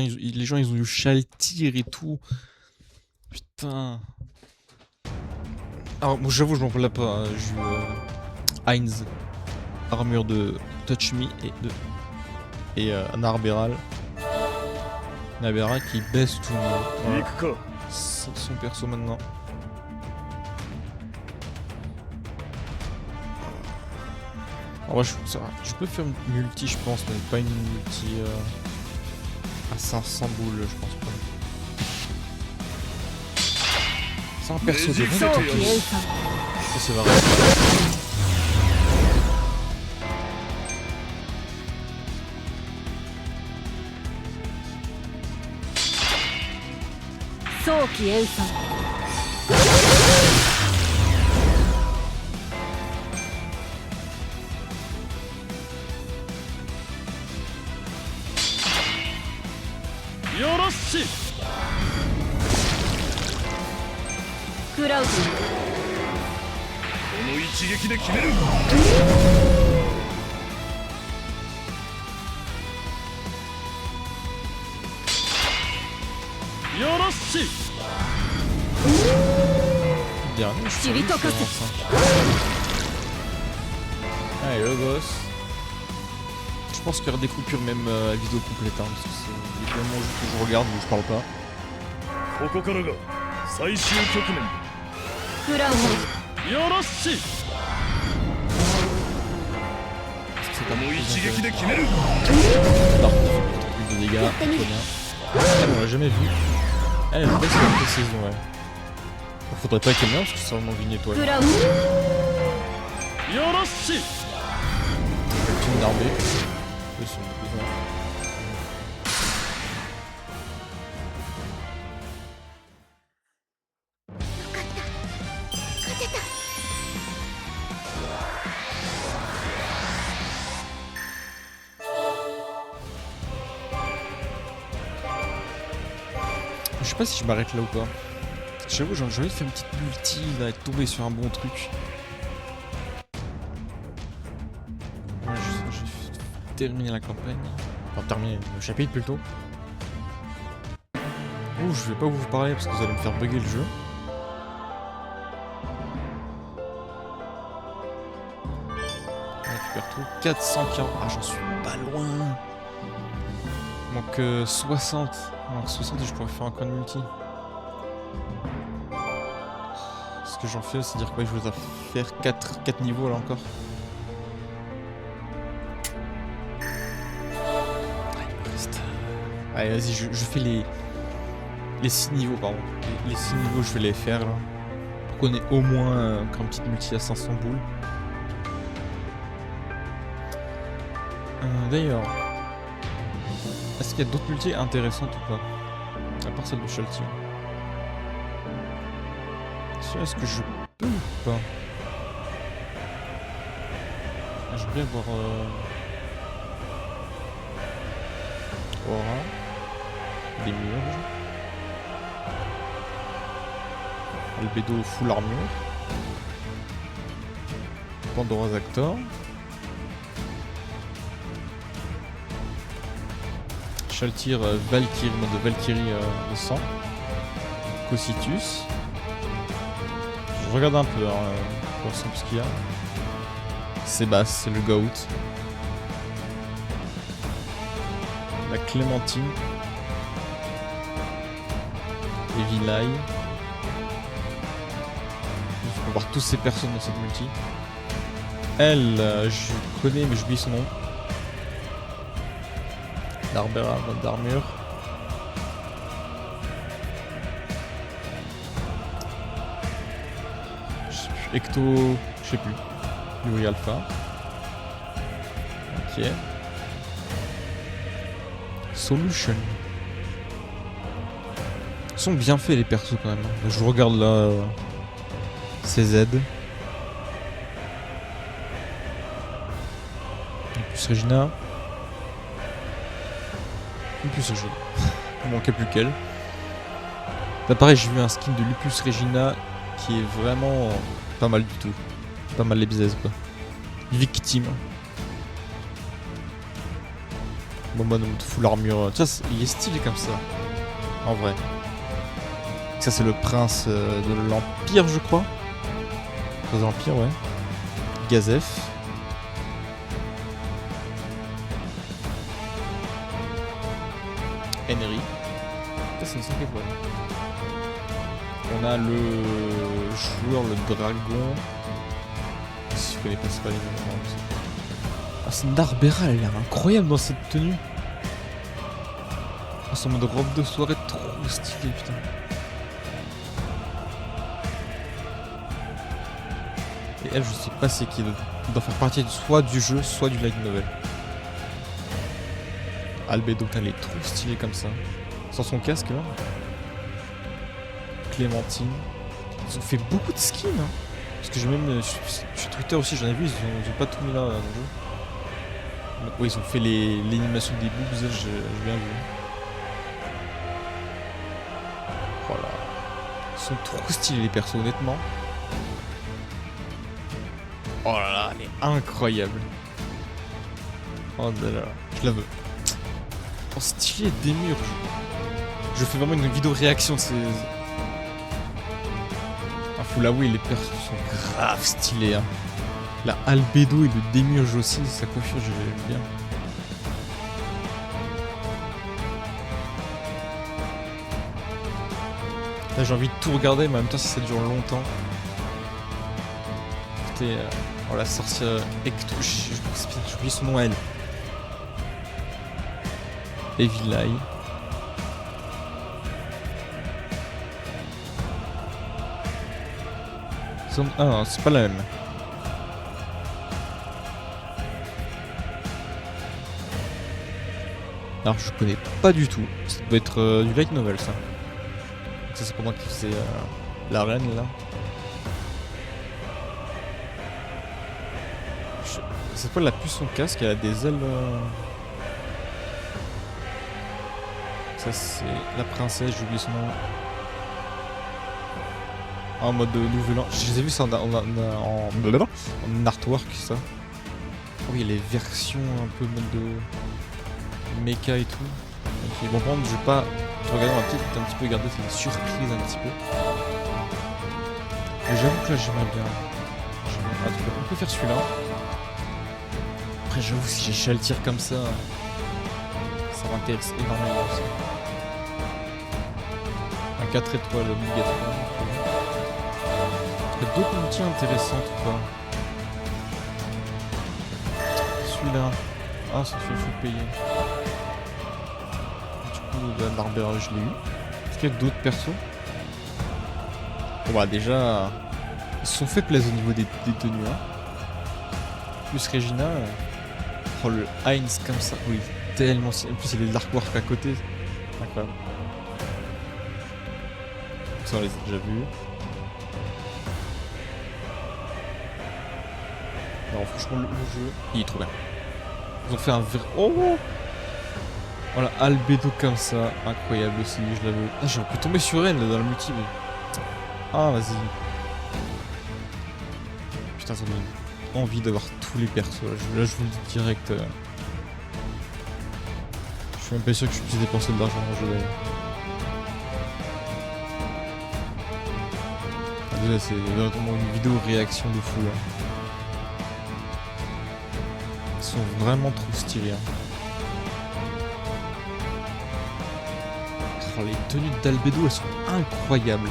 gens ils ont eu Shaltir et tout. Putain. Alors moi j'avoue je m'en rappelle pas. Hein. J'ai eu Heinz, armure de Touch Me et Narberal. Narberal qui baisse tout le monde. 行 Voilà. くか C'est son perso maintenant. En vrai, je peux faire une multi, je pense, mais pas une multi à 500 boules, je pense pas. C'est un perso de Mais 早 vrai. 期演算 Ça, c'est vrai. 早期演算よろしいクラウディこの一撃で決めるよろしい Dernier, je Chili crois que Tokatsu. c'est 25. Allez, le gosse. Je pense qu'il y aura des coupures même à vidéo complète, hein, parce que c'est des moments que je regarde où je parle pas. ここからが最終局面クラウデよろしい Parce que c'est こ un の peu 一 plus 撃で決める Par contre, il fait plus de dégâts, trop bien. Elle, on l'a jamais vu. Elle, elle baisse la précision, ouais. Faudrait pas qu'elle meure parce que c'est vraiment une étoile. クラウデよろしい Une d'armée. Eux sont besoin. Je sais pas si je m'arrête là ou pas. J'avoue, j'ai envie de faire une petite multi là et de tomber sur un bon truc. Ouais, j'ai terminé la campagne. Enfin, terminé le chapitre plutôt. Ouh, je vais pas vous parler parce que vous allez me faire bugger le jeu. On récupère tout. 440. Ah, j'en suis pas loin. Il manque 60. Il manque 60 et je pourrais faire un coin de multi. Ce que j'en fais, c'est dire que ouais, je vais faire 4 niveaux là encore. Allez, vas-y, je fais les 6 niveaux, pardon. Les 6 niveaux, je vais les faire là. Pour qu'on ait au moins un petite multi à 500 boules. D'ailleurs, est-ce qu'il y a d'autres multis intéressantes ou pas? À part celle de Shaltir. Est-ce que je peux ou pas? J'aimerais bien voir Aura, des murges, Albedo full armure, Pandora's Actor, Shaltir Valkyrie, mode Valkyrie de sang, Cocytus. Je regarde un peu pour ce qu'il y a. Sébastien, c'est le GOAT. La Clémentine. Evilai. Je peux voir tous ces personnes dans cette multi. Elle, je connais mais j'oublie son nom. Narbera, mode d'armure. Ecto, je sais plus. Yuri Alpha. Ok. Solution. Ils sont bien faits les persos quand même. Je regarde là. CZ. Et plus Regina. Et plus Regina. Il manquait plus qu'elle. Là pareil, j'ai vu un skin de Lupus Regina qui est vraiment pas mal du tout. Pas mal les bizarres quoi. Victime. Bon bah non, full armure. Tu vois, il est stylé comme ça. En vrai. Ça c'est le prince de l'Empire je crois. Prince de l'Empire ouais. Gazef. Henry. Ça c'est une 5 étoiles. On a le joueur, le dragon. Si je connais pas, c'est pas les mêmes. Ah, c'est Narbera, elle a l'air incroyable dans cette tenue. Ah, son mode robe de soirée, trop stylé, putain. Et elle, je sais pas c'est qui. Elle doit faire partie soit du jeu, soit du light novel. Albedo, elle est trop stylée comme ça. Sans son casque là. Clémentine. Ils ont fait beaucoup de skins. Hein. Parce que j'ai même. Sur Twitter aussi, j'en ai vu, ils ont pas tout mis là dans le jeu. Oui, ils ont fait l'animation des boobs, j'ai bien vu. Voilà. Ils sont trop stylés les persos, honnêtement. Oh là là, elle est incroyable. Oh là là, je la veux. Oh, stylé des murs. Je fais vraiment une vidéo réaction de ces. Ah, faut l'avouer, les persos sont grave stylés. Hein. La Albedo et le Démurge aussi, sa coiffure, j'aime bien. Là, j'ai envie de tout regarder, mais en même temps, si ça dure longtemps. Écoutez, oh, la sorcière Ecto, j'ai oublié son nom à elle. Evil Eye. Ah non, c'est pas la même. Alors je connais pas du tout. Ça doit être du light novel ça. Ça c'est pendant qu'il faisait la reine là. C'est pas la puce son casque, elle a des ailes. Ça c'est la princesse, j'ai oublié son nom. En mode nouvel an. Je les ai vus ça en artwork ça. Oh oui, il y a les versions un peu mode de mecha et tout. Ok, bon par contre je vais pas te regarder, on va peut-être un petit peu regarder, c'est une surprise un petit peu. Mais j'avoue que là j'aimerais bien. On peut faire celui-là. Après j'avoue si j'ai Shaltir comme ça m'intéresse énormément aussi. Un 4 étoiles obligatoire. Il y a d'autres outils intéressants ou pas? Celui-là. Ah, ça fait le faut payer. Du coup, la Narbera, je l'ai eu. Est-ce qu'il y a d'autres persos? Bon, bah, déjà, ils se sont fait plaisir au niveau des tenues. Hein. Plus Regina. Oh, le Heinz comme ça. Oui, tellement. En plus, il y a des artwork à côté. Incroyable. Ça, on les a déjà vus. Non, franchement, le jeu, il est trop bien. Ils ont fait un vrai. Oh! Voilà, Albedo comme ça, incroyable aussi, je la veux. Ah, j'aurais pu tomber sur elle là, dans le multi, mais. Ah, vas-y. Putain, ça me donne envie d'avoir tous les persos. Là, je vous le dis direct. Je suis même pas sûr que je puisse dépenser de l'argent dans le jeu d'ailleurs. Déjà, c'est vraiment une vidéo réaction de fou là. Ils sont vraiment trop stylés. Hein. Oh, les tenues d'Albedo, elles sont incroyables.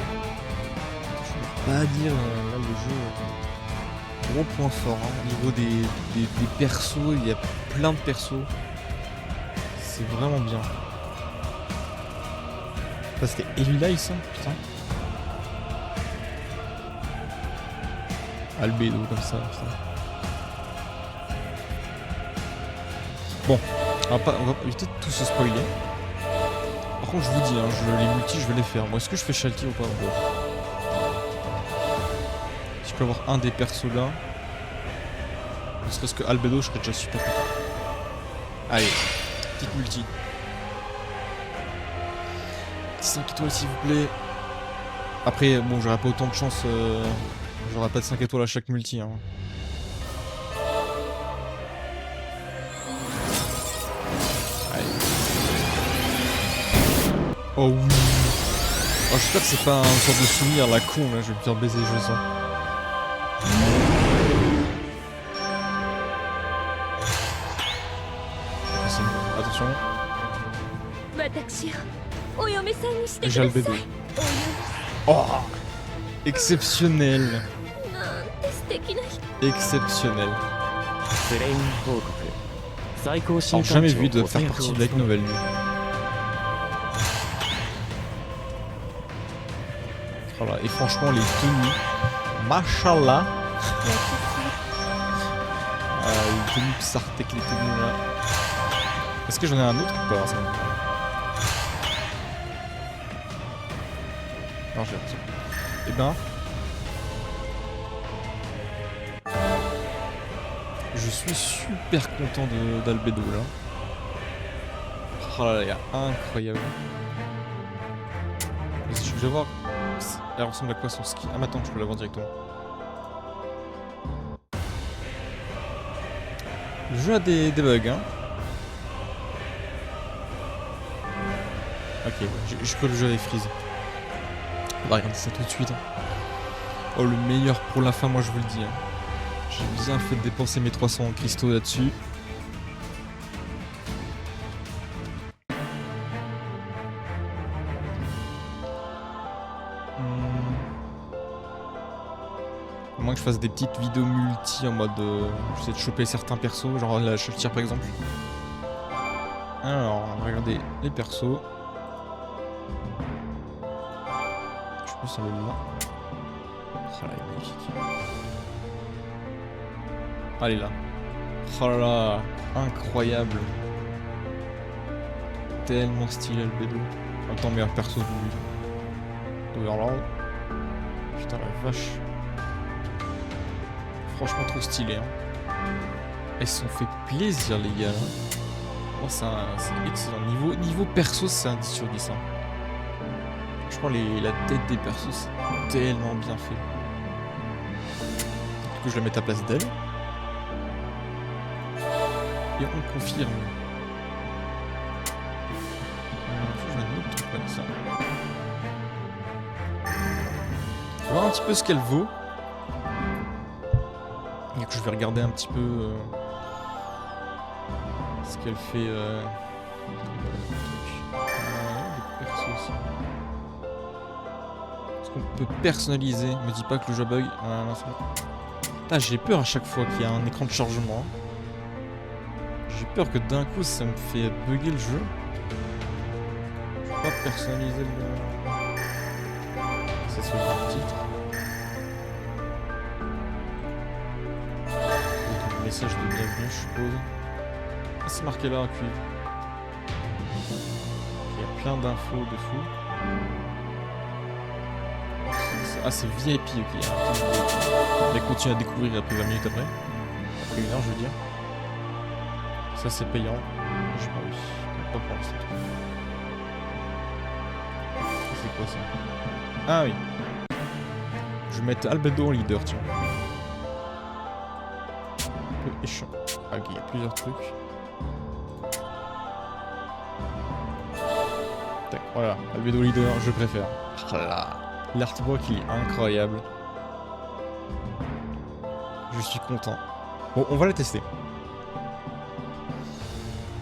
Je peux pas dire là le jeu. Gros point fort hein. Au niveau des persos, il y a plein de persos. C'est vraiment bien. Ça c'était Evil Eye ça, putain. Albedo comme ça. Putain. Bon, on va éviter de tout se spoiler. Par contre, je vous dis, hein, les multis, je vais les faire. Moi, est-ce que je fais Shalti ou pas? Si je peux avoir un des persos là, ne serait-ce que Albedo, je serais déjà super content. Allez, petite multi. 5 étoiles s'il vous plaît. Après, bon, j'aurais pas autant de chance. J'aurais pas de 5 étoiles à chaque multi. Hein. Allez. Oh oui. Oh, j'espère que c'est pas un sorte de souvenir la con là. Je vais me faire baiser, je sens. Attention. J'ai le bébé. Oh, exceptionnel. Exceptionnel. Alors, jamais vu de faire partie de Light Novel. Voilà. Et franchement, les tenues, machallah. Les tenues Psartek, les tenues là. Est-ce que j'en ai un autre ou pas ça? Non, j'ai l'impression. Eh ben. Je suis super content d'Albedo là. Oh là là, il est incroyable. Je vais voir. Elle ressemble à quoi son ski? Ah, mais attends, je peux la voir directement. Le jeu a des bugs, hein. Ok, je peux le jouer avec Freeze. On va regarder ça tout de suite. Oh, le meilleur pour la fin, moi je vous le dis. Hein. J'ai bien fait de dépenser mes 300 cristaux là-dessus. À moins que je fasse des petites vidéos multi en mode... j'essaie de choper certains persos, genre la Chaltière par exemple. Alors, on va regarder les persos. Je sais pas si elle est là. Oh là, elle est magnifique. Elle est là. Oh là là, incroyable. Tellement stylé Albedo. En même temps, meilleur perso du Overlord. Putain la vache. Franchement trop stylé. Hein. Elles se sont fait plaisir les gars. Là. Oh, c'est excellent. Niveau perso, c'est un 10 sur 10. Hein. Franchement, la tête des persos, c'est tellement bien fait. Du coup, je la mets à place d'elle. Et on confirme. Je vais un autre truc comme ça. On va voir un petit peu ce qu'elle vaut. Et que je vais regarder un petit peu ce qu'elle fait. Les persos aussi. Est-ce qu'on peut personnaliser? Me dis pas que le jeu bug. Ah, j'ai peur à chaque fois qu'il y a un écran de chargement. J'ai peur que d'un coup ça me fait bugger le jeu. Je peux pas personnaliser le. Ça se fait le titre. Message de bienvenue, je suppose. Ah, c'est marqué là, cuivre. Il y a plein d'infos de fou. Ah, c'est VIP, ok. Elle continue à découvrir après 20 minutes après. Après 1 heure, je veux dire. Ça, c'est payant. Je sais pas, oui. Pas pour l'instant. C'est quoi ça? Ah oui. Je vais mettre Albedo en leader, tiens. Échant. Ah, ok, il y a plusieurs trucs. Tac, voilà, Albedo leader, je préfère. Voilà. L'artwork il est incroyable. Je suis content. Bon, on va la tester.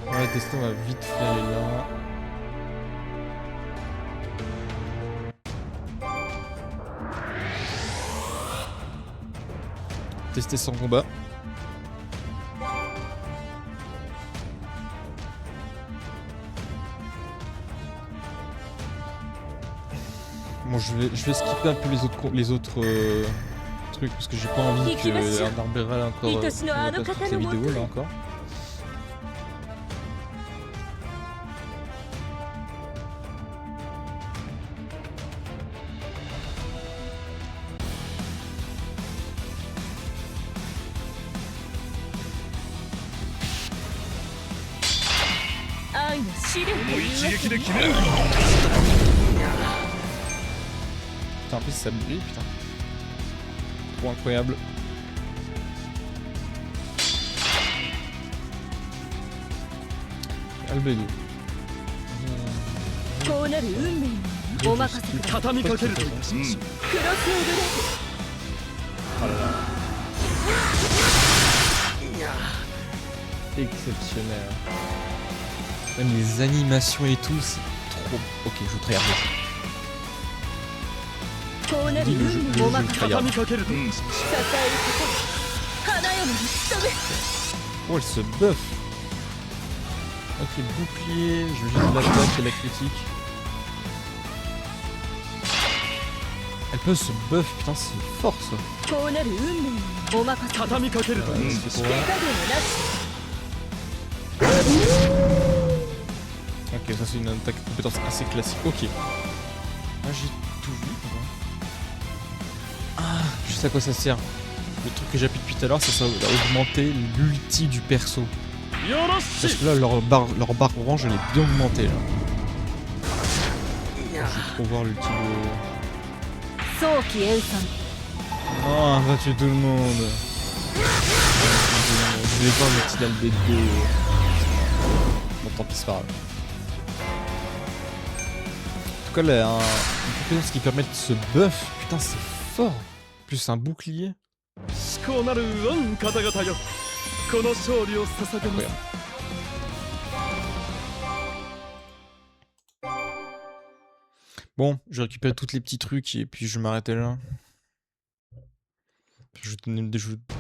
On va la tester, on va vite fait aller là. Tester sans combat. Bon, je vais skipper un peu les autres truc parce que j'ai pas envie que Arbera encore fasse toute la vidéo là encore. Putain, en plus ça brille, putain. Trop incroyable. Albedo. こうなる運命にお任せください。畳みかけるといたしましょう。クロスオードラ Exceptionnel. Même les animations et tout, c'est trop. Ok, je tryhard. こうなる運命にお任せください。畳みかけるといたしまし支えること花嫁に努め Oh, elle se buff. Ok, bouclier, je vise l'attaque et la critique. Elle peut se buff, putain, c'est fort ça. こうなる運命にお任せください。畳みかけるといたしましょう。C'est pour手加減なし Ok, ça c'est une attaque compétence assez classique. Ok. Là j'ai tout vu. Ah, je sais à quoi ça sert. Le truc que j'appuie depuis tout à l'heure, ça va augmenter l'ulti du perso. Parce que là, leur barre orange, elle est bien augmentée là. Je vais trop voir l'ulti de... 早期演算 Oh, va tuer tout le monde. Je vais pas l'ulti d'Albedo. Bon, tant pis, c'est pas grave. En tout cas, là, une compétence qui permet de se buff. Putain, c'est fort. Plus un bouclier. 至高なるワン方々よ、この勝利を捧げます。 Bon, je vais récupérer tous les petits trucs et puis je vais m'arrêter là. Je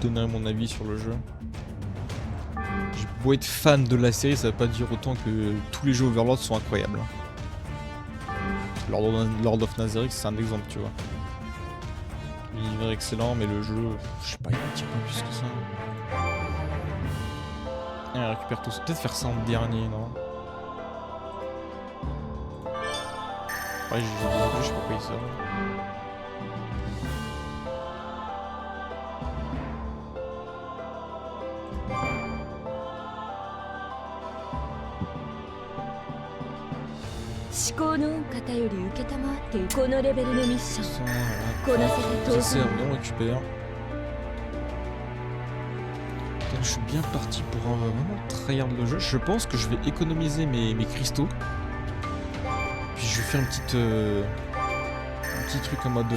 donnerai mon avis sur le jeu. J'ai beau être fan de la série, ça veut pas dire autant que tous les jeux Overlord sont incroyables. Lord of Nazarick, c'est un exemple, tu vois. L'univers excellent, mais le jeu, je sais pas, il m'attire pas plus que ça. Allez, récupère tout ça. Peut-être faire ça en dernier, non? Ouais, je sais pas quoi il sort. Ça sert, on récupère. Je suis bien parti pour vraiment tryhard le jeu. Je pense que je vais économiser mes cristaux. Puis je vais faire un petit truc en mode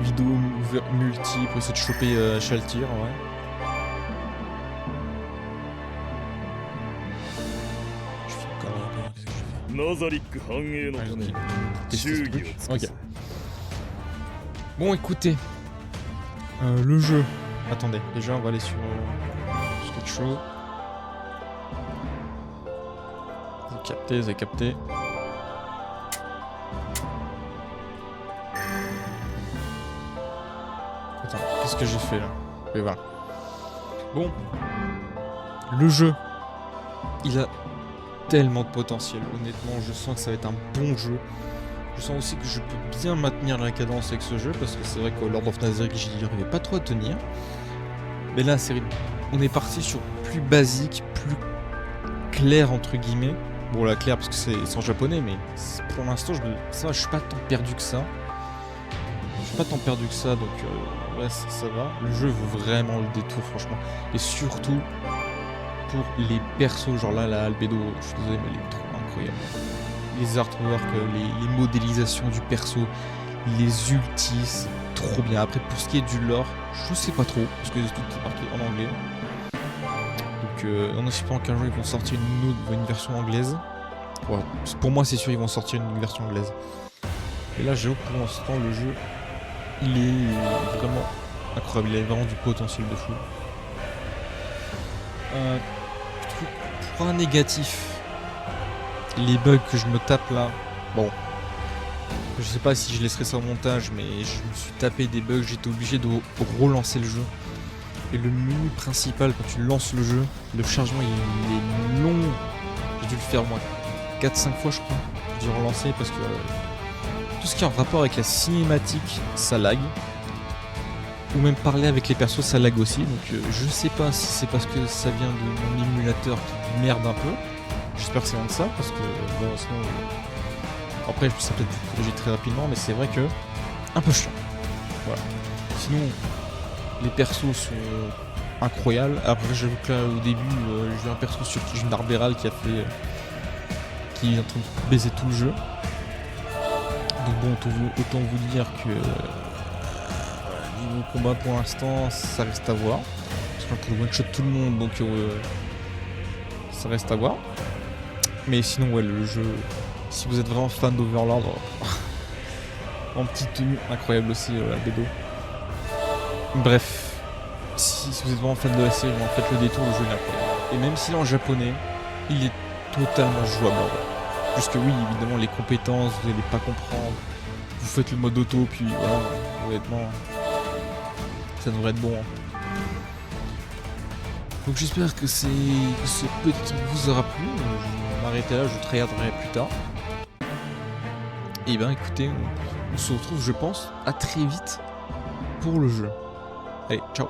vidéo multi pour essayer de choper Shaltyr, ouais. Je fais une connerie, qu'est-ce que je fais? Ok. Bon, écoutez. Le jeu. Attendez, déjà on va aller sur quelque chose. Vous avez capté. Attends, qu'est-ce que j'ai fait là? Et voilà. Bon. Le jeu. Il a tellement de potentiel. Honnêtement, je sens que ça va être un bon jeu. Je sens aussi que je peux bien maintenir la cadence avec ce jeu. Parce que c'est vrai qu'au Lord of Nazarick, j'y arrivais pas trop à tenir. Mais là, on est parti sur plus basique, plus clair entre guillemets. Bon, la claire parce que c'est en japonais, mais pour l'instant, je suis pas tant perdu que ça. Donc ouais, ça va. Le jeu vaut vraiment le détour, franchement. Et surtout, pour les persos, genre là, la Albedo, je suis désolé, mais elle est trop incroyable. Les artworks, les modélisations du perso, les ultis, c'est trop bien. Après, pour ce qui est du lore, je sais pas trop, parce que tout est marqué en anglais. Donc en espérant qu'un jour ils vont sortir une version anglaise. Ouais, pour moi c'est sûr ils vont sortir une version anglaise. Et là j'avoue pour l'instant le jeu il est vraiment incroyable, il a vraiment du potentiel de fou. Point négatif, les bugs que je me tape là, bon, Je sais pas si je laisserai ça au montage, mais je me suis tapé des bugs, j'étais obligé de relancer le jeu. Et le menu principal, quand tu lances le jeu, le chargement il est long. J'ai dû le faire moi 4-5 fois je crois. J'ai dû relancer parce que tout ce qui est en rapport avec la cinématique, ça lag. Ou même parler avec les persos, ça lag aussi. Donc je sais pas si c'est parce que ça vient de mon émulateur qui merde un peu. J'espère que c'est rien de ça, parce que bon, sinon... Après, ça peut être corrigé très rapidement, mais c'est vrai que... un peu chiant. Voilà. Sinon, les persos sont incroyables. Après, j'avoue que là, au début, j'ai un perso sur qui j'ai une arbérale qui a fait... qui est en train de baiser tout le jeu. Donc bon, autant vous dire que... niveau combat pour l'instant, ça reste à voir. Parce qu'on est en train de one-shot tout le monde, donc... ça reste à voir. Mais sinon, ouais, le jeu... Si vous êtes vraiment fan d'Overlord, en petite tenue, incroyable aussi, la Bédo. Bref, si vous êtes vraiment fan de la série, faites le détour, le jeu est incroyable. Et même s'il est en japonais, il est totalement jouable. Puisque oui, évidemment, les compétences, vous n'allez pas comprendre. Vous faites le mode auto, puis voilà, honnêtement, ça devrait être bon. Donc j'espère que ce petit truc vous aura plu. Je vais m'arrêter là, je tryharderai plus tard. Et ben écoutez, on se retrouve je pense à très vite pour le jeu. Allez, ciao.